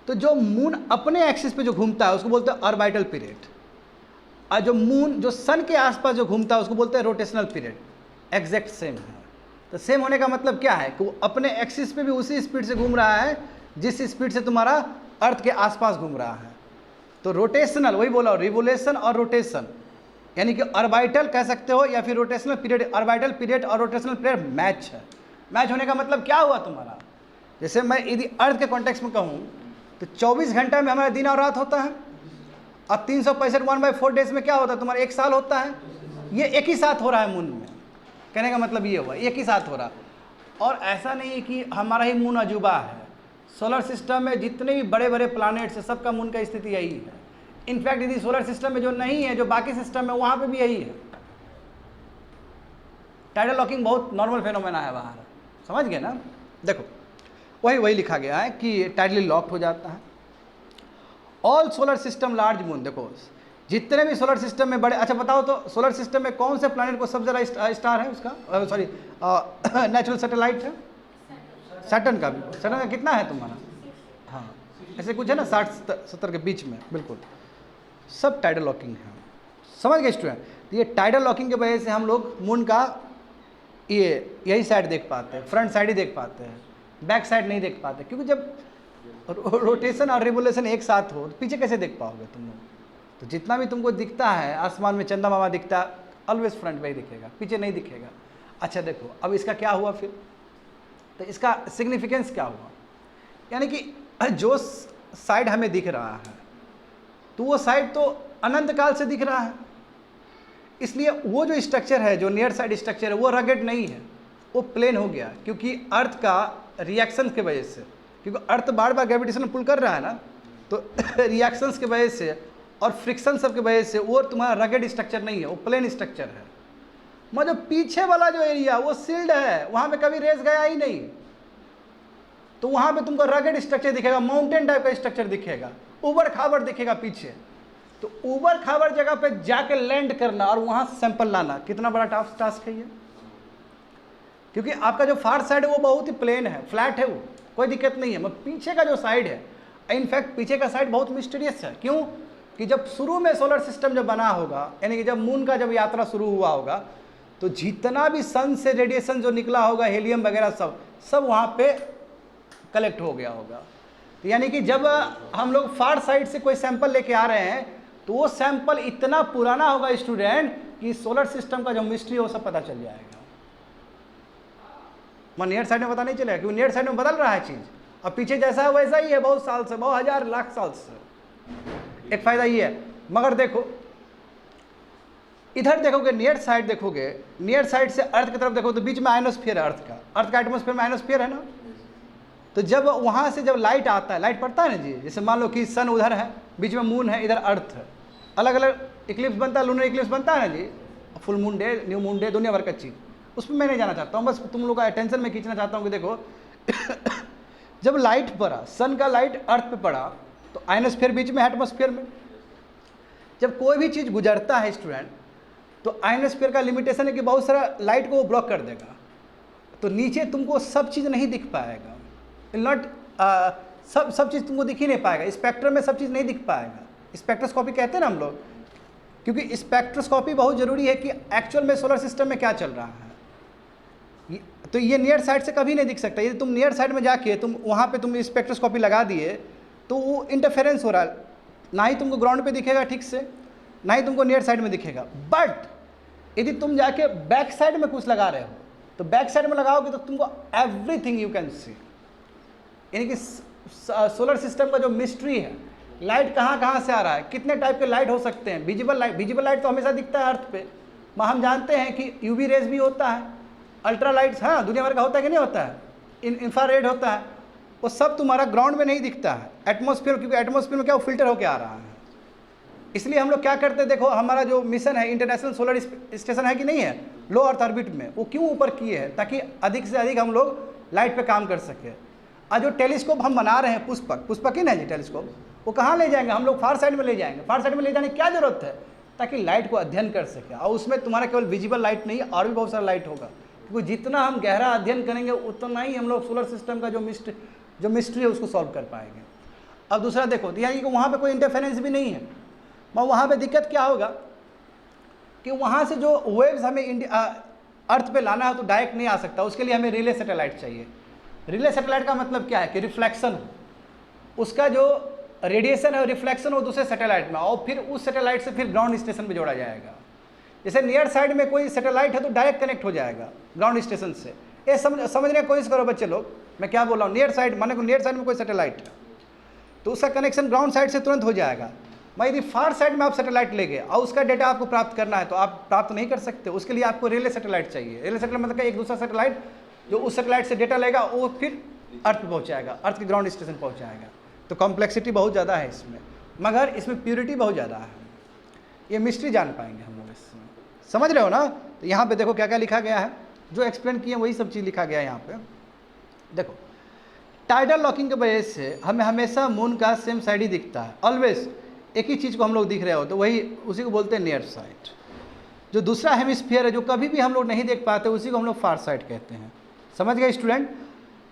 तो जो मून अपने एक्सिस पे जो घूमता है उसको बोलते हैं ऑर्बिटल पीरियड, और जो मून जो सन के आसपास जो घूमता है उसको बोलते हैं रोटेशनल पीरियड। एग्जैक्ट सेम है। तो सेम होने का मतलब क्या है कि वो अपने एक्सिस पे भी उसी स्पीड से घूम रहा है जिस स्पीड से तुम्हारा अर्थ के आसपास घूम रहा है। तो रोटेशनल, वही बोला, रिवोल्यूशन और रोटेशन, यानी कि ऑर्बिटल कह सकते हो या फिर रोटेशनल पीरियड। ऑर्बिटल पीरियड और रोटेशनल पीरियड मैच है। मैच होने का मतलब क्या हुआ तुम्हारा, जैसे मैं यदि अर्थ के कॉन्टेक्स्ट में कहूँ तो 24 घंटा में हमारा दिन और रात होता है, और 365 1/4 डेज में क्या होता है तुम्हारा 1 साल होता है। ये एक ही साथ हो रहा है मून में, कहने का मतलब ये हुआ एक ही साथ हो रहा। और ऐसा नहीं है कि हमारा ही मून अजूबा है, सोलर सिस्टम में जितने भी बड़े बड़े प्लैनेट्स हैं सबका मून का स्थिति यही है। इनफैक्ट यदि सोलर सिस्टम में जो नहीं है, जो बाकी सिस्टम है, वहाँ पे भी यही है। टाइडल लॉकिंग बहुत नॉर्मल फेनोमेना है बाहर, समझ गए ना। देखो वही लिखा गया है कि टाइडली लॉक्ड हो जाता है। All solar system large moon, देखो जितने भी सोलर सिस्टम में बड़े, अच्छा बताओ तो सोलर सिस्टम में कौन से प्लैनेट को सबसे ज़्यादा स्टार है उसका, सॉरी नेचुरल सैटेलाइट है सैटर्न का भी। सैटर्न का कितना है तुम्हारा, हाँ ऐसे कुछ है ना 60-70 के बीच में, बिल्कुल सब टाइडल लॉकिंग है। समझ गए स्टूडेंट। तो ये टाइडल लॉकिंग की वजह से हम लोग मून का यही साइड देख पाते हैं, फ्रंट साइड ही देख पाते हैं, बैक साइड नहीं देख पाते, क्योंकि जब रोटेशन और रिवोल्यूशन एक साथ हो तो पीछे कैसे देख पाओगे तुम लोग। तो जितना भी तुमको दिखता है आसमान में, चंदा मामा दिखता है, ऑलवेज फ्रंट में ही दिखेगा, पीछे नहीं दिखेगा। अच्छा देखो अब इसका क्या हुआ फिर, तो इसका सिग्निफिकेंस क्या हुआ, यानी कि जो साइड हमें दिख रहा है तो वो साइड तो अनंत काल से दिख रहा है, इसलिए वो जो स्ट्रक्चर है, जो नियर साइड स्ट्रक्चर है, वो रगेड नहीं है, वो प्लेन हो गया, क्योंकि अर्थ का रिएक्शन की वजह से, क्योंकि अर्थ बार बार ग्रेविटेशन पुल कर रहा है ना, तो रिएक्शंस की वजह से और फ्रिक्शन सब की वजह से वो तुम्हारा रगेड स्ट्रक्चर नहीं है, वो प्लेन स्ट्रक्चर है। मतलब पीछे वाला जो एरिया वो सील्ड है, वहाँ पे कभी रेस गया ही नहीं, तो वहाँ पे तुमको रगेड स्ट्रक्चर दिखेगा, माउंटेन टाइप का स्ट्रक्चर दिखेगा, ऊबड़ खाबड़ दिखेगा पीछे। तो ऊबड़ खाबड़ जगह पे जाके लैंड करना और वहाँ सैंपल लाना कितना बड़ा टास्क है ये, क्योंकि आपका जो फार साइड है वो बहुत ही प्लेन है, फ्लैट है, वो कोई दिक्कत नहीं है। मगर पीछे का जो साइड है, इनफैक्ट पीछे का साइड बहुत मिस्टीरियस है। क्यों कि जब शुरू में सोलर सिस्टम जब बना होगा, यानी कि जब मून का जब यात्रा शुरू हुआ होगा, तो जितना भी सन से रेडिएशन जो निकला होगा, हेलियम वगैरह सब वहाँ पे कलेक्ट हो गया होगा। तो यानी कि जब हम लोग फार साइड से कोई सैंपल लेके आ रहे हैं तो वो सैंपल इतना पुराना होगा स्टूडेंट कि सोलर सिस्टम का जो मिस्ट्री है वो सब पता चल जाएगा। नियर साइड में पता नहीं चलेगा, क्योंकि नियर साइड में बदल रहा है चीज़, और पीछे जैसा है वैसा ही है बहुत साल से, बहुत हज़ार लाख साल से। एक फायदा ये है। मगर देखो इधर देखोगे, नियर साइड देखोगे, नियर साइड से अर्थ की तरफ देखो तो बीच में आयनोस्फीयर है अर्थ का, अर्थ का एटमोस्फीयर में आयनोस्फीयर है ना। तो जब वहाँ से जब लाइट आता है, लाइट पड़ता है ना जी, जैसे मान लो कि सन उधर है, बीच में मून है, इधर अर्थ है, अलग अलग इक्लिप्स बनता है, लूनर इक्लिप्स बनता है ना जी, full moon day, new moon day, दुनिया भर का चीज़, उसमें मैं नहीं जाना चाहता हूँ, बस तुम लोग का अटेंशन में खींचना चाहता हूँ कि देखो जब लाइट पड़ा, सन का लाइट अर्थ पे पड़ा, तो आयनोस्फीयर बीच में, एटमोस्फीयर में। जब कोई भी चीज़ गुजरता है स्टूडेंट, तो आयनोस्फीयर का लिमिटेशन है कि बहुत सारा लाइट को वो ब्लॉक कर देगा, तो नीचे तुमको सब चीज़ नहीं दिख पाएगा, नॉट सब चीज़ तुमको दिख ही नहीं पाएगा, स्पेक्ट्रम में सब चीज़ नहीं दिख पाएगा। स्पेक्ट्रोस्कोपी कहते हैं ना हम लोग, क्योंकि स्पेक्ट्रोस्कोपी बहुत ज़रूरी है कि एक्चुअल में सोलर सिस्टम में क्या चल रहा है। तो ये नियर साइड से कभी नहीं दिख सकता। यदि तुम नियर साइड में जाके तुम वहाँ पे तुम स्पेक्ट्रोस्कोपी लगा दिए तो वो इंटरफेरेंस हो रहा है, ना ही तुमको ग्राउंड पे दिखेगा ठीक से, ना ही तुमको नियर साइड में दिखेगा। बट यदि तुम जाके बैक साइड में कुछ लगा रहे हो, तो बैक साइड में लगाओगे तो तुमको एवरीथिंग यू कैन सी, यानी कि सोलर सिस्टम का जो मिस्ट्री है, लाइट कहाँ कहाँ से आ रहा है, कितने टाइप के लाइट हो सकते हैं। विजिबल लाइट तो हमेशा दिखता है अर्थ पे, वहाँ हम जानते हैं कि यूवी रेज भी होता है, अल्ट्रा लाइट्स, हाँ दुनिया भर का होता है कि नहीं होता है, इंफ्रारेड होता है, वो सब तुम्हारा ग्राउंड में नहीं दिखता है, एटमॉस्फेयर, क्योंकि एटमॉस्फेयर में क्या वो फिल्टर होकर आ रहा है। इसलिए हम लोग क्या करते हैं, देखो हमारा जो मिशन है, इंटरनेशनल सोलर स्टेशन है कि नहीं है, लो अर्थ ऑर्बिट में, वो क्यों ऊपर किए हैं, ताकि अधिक से अधिक हम लोग लाइट पे काम कर सके। और जो टेलीस्कोप हम बना रहे हैं, पुष्पक ही ना जी टेलीस्कोप, वो कहाँ ले जाएंगे हम लोग, फार साइड में ले जाएंगे। फार साइड में ले जाने की क्या जरूरत है, ताकि लाइट को अध्ययन कर सके, और उसमें तुम्हारा केवल विजिबल लाइट नहीं, और भी बहुत सारा लाइट होगा, क्योंकि जितना हम गहरा अध्ययन करेंगे उतना ही हम लोग सोलर सिस्टम का जो मिस्ट्री है उसको सॉल्व कर पाएंगे। अब दूसरा देखो, तो यानी कि वहाँ पे कोई इंटरफेरेंस भी नहीं है। वहाँ पे दिक्कत क्या होगा कि वहाँ से जो वेव्स हमें अर्थ पे लाना है तो डायरेक्ट नहीं आ सकता, उसके लिए हमें रिले सैटेलाइट चाहिए। रिले सैटेलाइट का मतलब क्या है कि रिफ्लेक्शन हो, उसका जो रेडिएशन है रिफ्लेक्शन हो दूसरे सैटेलाइट में, और फिर उस सैटेलाइट से फिर ग्राउंड स्टेशन पे जोड़ा जाएगा। जैसे नियर साइड में कोई सैटेलाइट है तो डायरेक्ट कनेक्ट हो जाएगा ग्राउंड स्टेशन से। ये समझने की कोशिश करो बच्चे लोग, मैं क्या बोल रहा हूँ। नियर साइड माने को नियर साइड में कोई सैटेलाइट है तो उसका कनेक्शन ग्राउंड साइड से तुरंत हो जाएगा। मैं यदि फार साइड में आप सैटेलाइट ले गए और उसका डेटा आपको प्राप्त करना है तो आप प्राप्त नहीं कर सकते, उसके लिए आपको रिले सैटेलाइट चाहिए। रिले सैटेलाइट मतलब एक दूसरा सैटेलाइट जो उस सैटेलाइट से डेटा लेगा वो फिर अर्थ पे पहुँचाएगा, अर्थ के ग्राउंड स्टेशन पहुँचाएगा। तो कॉम्प्लेक्सिटी बहुत ज़्यादा है इसमें, मगर इसमें प्योरिटी बहुत ज़्यादा है। ये मिस्ट्री जान पाएंगे हम लोग इसमें, समझ रहे हो ना। तो यहाँ पे देखो क्या क्या लिखा गया है, जो एक्सप्लेन किए वही सब चीज़ लिखा गया है यहाँ पे। देखो टाइडल लॉकिंग की वजह से हमें हमेशा मून का सेम साइड ही दिखता है, ऑलवेज एक ही चीज़ को हम लोग दिख रहे हो तो वही उसी को बोलते हैं नियर साइड। जो दूसरा हेमिस्फीयर है जो कभी भी हम लोग नहीं देख पाते उसी को हम लोग फार साइड कहते हैं। समझ गए स्टूडेंट।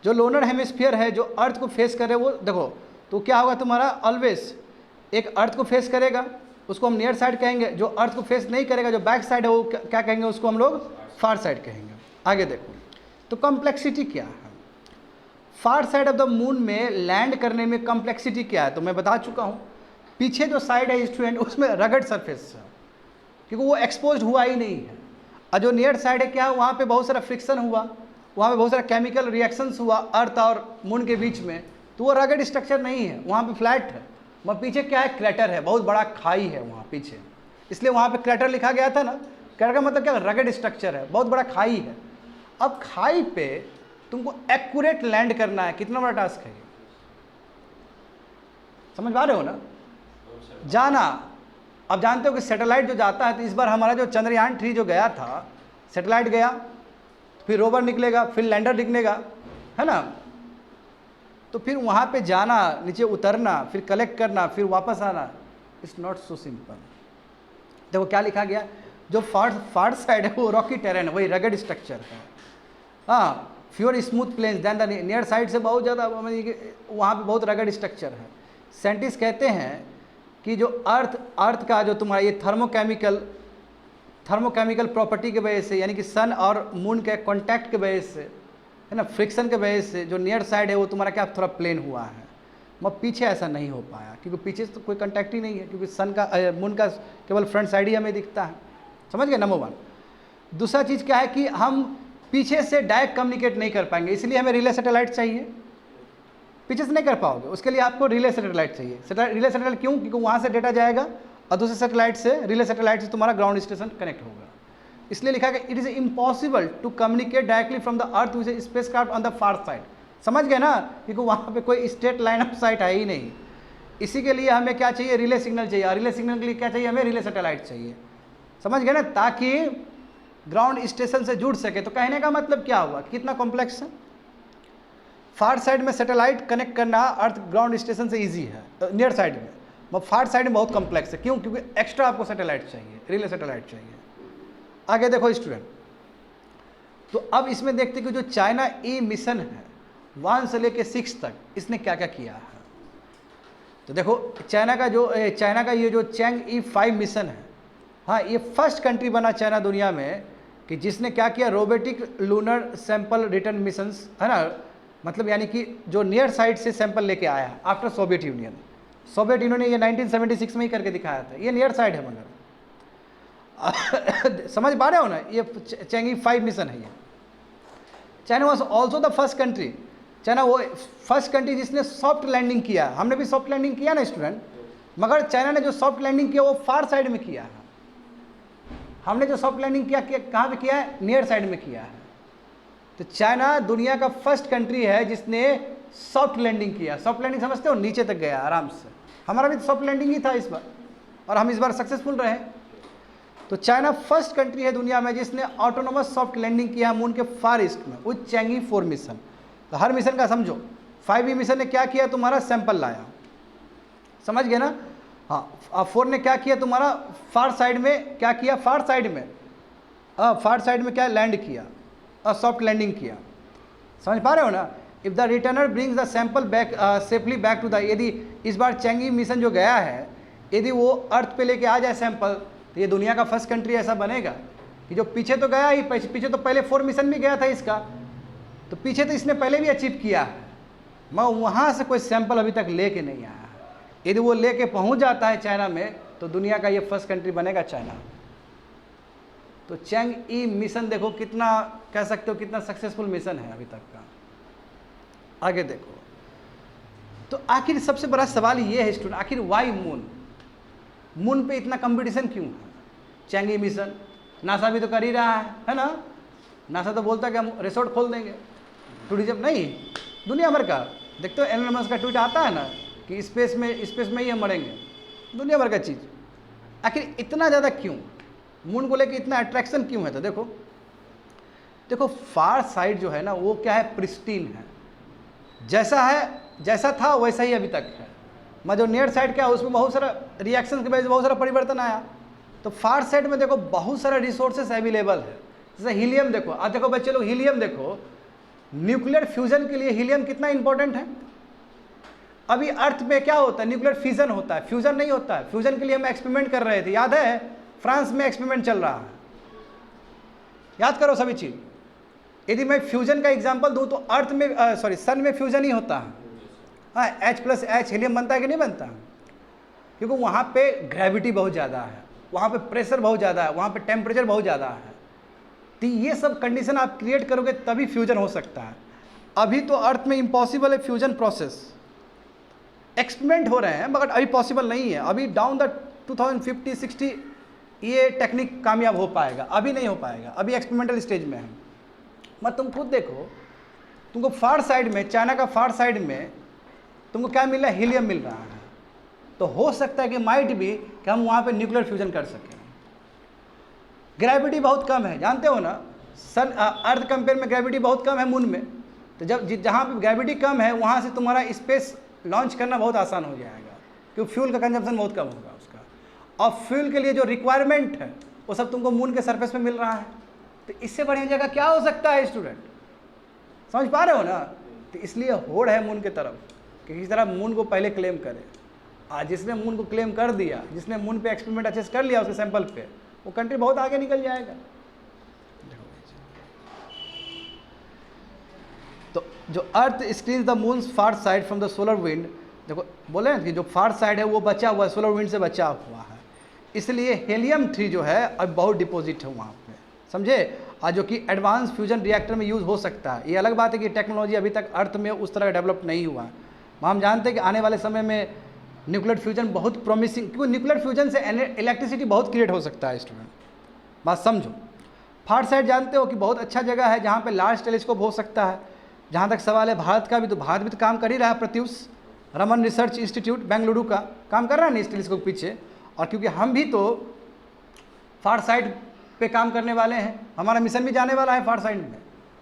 जो लोनर हेमिस्फीयर है जो अर्थ को फेस करे वो देखो तो क्या होगा तुम्हारा, ऑलवेज एक अर्थ को फेस करेगा उसको हम नियर साइड कहेंगे, जो अर्थ को फेस नहीं करेगा जो बैक साइड है वो क्या कहेंगे, उसको हम लोग फार साइड कहेंगे। आगे देखो तो कॉम्प्लेक्सिटी क्या है, फार साइड ऑफ द मून में लैंड करने में कॉम्प्लेक्सिटी क्या है तो मैं बता चुका हूँ। पीछे जो साइड है स्टूडेंट उसमें रगड़ सरफेस है क्योंकि वो एक्सपोज हुआ ही नहीं है, और जो नियर साइड है क्या है वहाँ पे बहुत सारा फ्रिक्शन हुआ, वहाँ पे बहुत सारा केमिकल रिएक्शंस हुआ अर्थ और मून के बीच में, तो वो रगड़ स्ट्रक्चर नहीं है, वहाँ पे फ्लैट है। वहाँ पीछे क्या है, क्रैटर है, बहुत बड़ा खाई है वहाँ पीछे, इसलिए वहाँ पे क्रैटर लिखा गया था ना। क्रैटर का मतलब क्या, रगड़ स्ट्रक्चर है, बहुत बड़ा खाई है। अब खाई पे तुमको एक्यूरेट लैंड करना है, कितना बड़ा टास्क है ये, समझ पा रहे हो ना। जाना, अब जानते हो कि सैटेलाइट जो जाता है तो इस बार हमारा जो चंद्रयान 3 जो गया था, सैटेलाइट गया फिर रोवर निकलेगा फिर लैंडर निकलेगा, है ना। तो फिर वहाँ पे जाना, नीचे उतरना, फिर कलेक्ट करना, फिर वापस आना, इट्स नॉट सो सिंपल। देखो क्या लिखा गया, जो फार साइड है वो रॉकी टेरेन, वही रगड़ स्ट्रक्चर है। हाँ, fewer smooth plains than the near side से बहुत ज़्यादा वहाँ पे बहुत रगड़ स्ट्रक्चर है। साइंटिस्ट कहते हैं कि जो अर्थ का जो तुम्हारा ये थर्मोकेमिकल प्रॉपर्टी की वजह से, यानी कि सन और मून के कांटेक्ट की वजह से, है ना, फ्रिक्शन की वजह से जो नियर साइड है वो तुम्हारा क्या थोड़ा प्लेन हुआ है। मगर पीछे ऐसा नहीं हो पाया क्योंकि पीछे तो कोई कांटेक्ट ही नहीं है, क्योंकि सन का मून का केवल फ्रंट साइड ही हमें दिखता है। समझ गए, नंबर 1। दूसरा चीज़ क्या है कि हम पीछे से डायरेक्ट कम्युनिकेट नहीं कर पाएंगे, इसलिए हमें रिले सैटेलाइट चाहिए। पीछे से नहीं कर पाओगे, उसके लिए आपको रिले सैटेलाइट चाहिए। रिले सैटेलाइट क्यों, क्योंकि वहाँ से डेटा जाएगा और दूसरे सैटेलाइट से, रिले सैटेलाइट से तुम्हारा ग्राउंड स्टेशन कनेक्ट होगा। इसलिए लिखा गया it is impossible to communicate directly from the earth with spacecraft on the far side. समझ गए ना, क्योंकि वहाँ पे कोई स्ट्रेट लाइन ऑफ साइट है ही नहीं। इसी के लिए हमें क्या चाहिए, रिले सिग्नल चाहिए, और रिले सिग्नल के लिए क्या चाहिए, हमें रिले सैटेलाइट चाहिए। समझ गए ना, ताकि ग्राउंड स्टेशन से जुड़ सके। तो कहने का मतलब क्या हुआ, कितना कॉम्प्लेक्स है। फार साइड में सैटेलाइट कनेक्ट करना अर्थ ग्राउंड स्टेशन से इजी है, नियर साइड में, मगर फार साइड में बहुत कॉम्प्लेक्स है। क्यों, क्योंकि एक्स्ट्रा आपको सैटेलाइट चाहिए, रिले सैटेलाइट चाहिए। आगे देखो स्टूडेंट, तो अब इसमें देखते कि जो चाइना ई मिशन है 1 से लेके 6 तक, इसने क्या क्या किया है। तो देखो चाइना का ये जो चैंग ई 5 मिशन है, हाँ, ये फर्स्ट कंट्री बना चाइना दुनिया में कि जिसने क्या किया, robotic lunar sample return missions, है ना, मतलब यानी कि जो नियर साइड से सैंपल लेके आया है after Soviet union. Soviet union ने ये 1976 में ही करके दिखाया था, ये नियर साइड है। मगर समझ पा रहे हो ना, ये चैंग ई 5 मिशन है। ये China was also the first country, China वो फर्स्ट कंट्री जिसने सॉफ्ट लैंडिंग किया। हमने भी सॉफ्ट लैंडिंग किया ना स्टूडेंट, मगर चाइना ने जो सॉफ्ट लैंडिंग किया वो फार साइड में किया है। हमने जो सॉफ्ट लैंडिंग किया कहाँ पे किया है, नियर साइड में किया है। तो चाइना दुनिया का फर्स्ट कंट्री है जिसने सॉफ्ट लैंडिंग किया। सॉफ्ट लैंडिंग समझते हो, नीचे तक गया आराम से। हमारा भी तो सॉफ्ट लैंडिंग ही था इस बार, और हम इस बार सक्सेसफुल रहे। तो चाइना फर्स्ट कंट्री है दुनिया में जिसने ऑटोनोमस सॉफ्ट लैंडिंग किया मून के फार ईस्ट में, विद चैंग ई 4 मिशन। तो हर मिशन का समझो, 5 मिशन ने क्या किया, तुम्हारा सैंपल लाया, समझ गए ना। हाँ, 4 ने क्या किया, तुम्हारा फार साइड में क्या किया, फार साइड में क्या लैंड किया और सॉफ्ट लैंडिंग किया। समझ पा रहे हो ना। If the returner brings the sample back safely back to the, यदि इस बार चैंग ई मिशन जो गया है यदि वो अर्थ पे लेके आ जाए सैंपल, तो ये दुनिया का फर्स्ट कंट्री ऐसा बनेगा कि जो पीछे तो गया ही, पीछे तो पहले 4 मिशन भी गया था इसका, तो पीछे तो इसने पहले भी अचीव किया है, मगर वहाँ से कोई सैंपल अभी तक लेके नहीं आया है। यदि वो लेके पहुँच जाता है चाइना में तो दुनिया का ये फर्स्ट कंट्री बनेगा चाइना। तो चैंग-ई मिशन देखो कितना, कह सकते हो कितना सक्सेसफुल मिशन है अभी तक का। आगे देखो, तो आखिर सबसे बड़ा सवाल ये है स्टूडेंट, आखिर वाई मून पे इतना कंपटीशन क्यों है? चैंग-ई मिशन नासा भी तो कर ही रहा है ना? नासा तो बोलता है कि हम रिसोर्ट खोल देंगे, टूरिज्म नहीं, दुनिया भर का। देखते हो एलन मस्क का ट्वीट आता है ना कि स्पेस में ही हम मरेंगे, दुनिया भर का चीज़। आखिर इतना ज़्यादा क्यों मून को लेके इतना अट्रैक्शन क्यों है? तो देखो फार साइड जो है ना वो क्या है, प्रिस्टीन है, जैसा था वैसा ही अभी तक है। मगर जो नियर साइड क्या है उसमें बहुत सारा रिएक्शन की वजह से बहुत सारा परिवर्तन आया। तो फार साइड में देखो बहुत सारा रिसोर्सेस अवेलेबल है, जैसे हीलियम देखो। अब देखो बच्चे लोग हीलियम देखो, न्यूक्लियर फ्यूजन के लिए हीलियम कितना इंपॉर्टेंट है। अभी अर्थ में क्या होता है, न्यूक्लियर फिजन होता है, फ्यूजन नहीं होता है। फ्यूजन के लिए हम एक्सपेरिमेंट कर रहे थे, याद है? फ्रांस में एक्सपेरिमेंट चल रहा है, याद करो सभी चीज। यदि मैं फ्यूजन का एग्जांपल दूं तो अर्थ में सन में फ्यूजन ही होता है। हाँ, H+H हीलियम बनता है कि नहीं बनता? क्योंकि वहाँ पे ग्रेविटी बहुत ज़्यादा है, वहाँ पे प्रेशर बहुत ज़्यादा है, वहाँ पे टेम्परेचर बहुत ज़्यादा है। तो ये सब कंडीशन आप क्रिएट करोगे तभी फ्यूजन हो सकता है। अभी तो अर्थ में इम्पॉसिबल है फ्यूजन प्रोसेस, एक्सपेरिमेंट हो रहे हैं मगर अभी पॉसिबल नहीं है। अभी डाउन द 2050-60 ये टेक्निक कामयाब हो पाएगा, अभी नहीं हो पाएगा, अभी एक्सपेरिमेंटल स्टेज में है। मत तुम खुद देखो, तुमको फार साइड में, चाइना का फार साइड में तुमको क्या मिल रहा है, हीलियम मिल रहा है। तो हो सकता है कि माइट भी कि हम वहाँ पे न्यूक्लियर फ्यूजन कर सकें। ग्रेविटी बहुत कम है, जानते हो ना, सन अर्थ कंपेयर में ग्रेविटी बहुत कम है मून में। तो जब जहाँ पे ग्रेविटी कम है वहाँ से तुम्हारा स्पेस लॉन्च करना बहुत आसान हो जाएगा, क्योंकि फ्यूल का कंजम्पशन बहुत कम होगा उसका। और फ्यूल के लिए जो रिक्वायरमेंट है वो सब तुमको मून के सरफेस पे मिल रहा है। तो इससे बढ़िया जगह क्या हो सकता है स्टूडेंट, समझ पा रहे हो ना? तो इसलिए होड़ है मून की तरफ कि किसी तरह मून को पहले क्लेम करे। आज जिसने मून को क्लेम कर दिया, जिसने मून पे एक्सपेरिमेंट अच्छे से कर लिया उसके सैंपल पे, वो कंट्री बहुत आगे निकल जाएगा। तो जो earth screens the moon far side from the solar wind, देखो बोले ना कि जो फार साइड है वो बचा हुआ है, सोलर विंड से बचा हुआ है, इसलिए हीलियम-3 जो है अब बहुत डिपॉजिट है वहाँ पे, समझे? और जो कि एडवांस फ्यूजन रिएक्टर में यूज़ हो सकता है। ये अलग बात है कि टेक्नोलॉजी अभी तक अर्थ में उस तरह डेवलप नहीं हुआ है। हम जानते हैं कि आने वाले समय में न्यूक्लियर फ्यूजन बहुत प्रॉमिसिंग, क्योंकि न्यूक्लियर फ्यूजन से इलेक्ट्रिसिटी बहुत क्रिएट हो सकता है स्टूडेंट, बात समझो। फार साइड जानते हो कि बहुत अच्छा जगह है जहाँ पे लार्ज टेलीस्कोप हो सकता है। जहाँ तक सवाल है भारत का भी, तो भारत भी तो काम कर ही रहा है। प्रत्यूष रमन रिसर्च इंस्टीट्यूट बेंगलुरु का काम कर रहा है ना इस टेलीस्कोप पीछे। और क्योंकि हम भी तो फार साइड पे काम करने वाले हैं, हमारा मिशन भी जाने वाला है फार साइड में,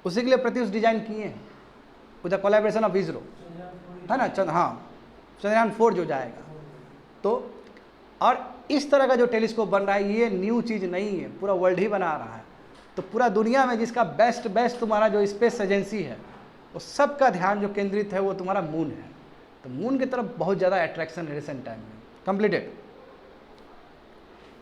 उसी के लिए प्रत्यूष डिजाइन किए हैं with the collaboration of ISRO, है ना? हाँ, चंद्रयान-4 जो जाएगा। तो और इस तरह का जो टेलीस्कोप बन रहा है ये न्यू चीज़ नहीं है, पूरा वर्ल्ड ही बना रहा है। तो पूरा दुनिया में जिसका बेस्ट तुम्हारा जो स्पेस एजेंसी है वो सबका ध्यान जो केंद्रित है वो तुम्हारा मून है। तो मून की तरफ बहुत ज़्यादा अट्रैक्शन है रिसेंट टाइम में। कंप्लीटेड।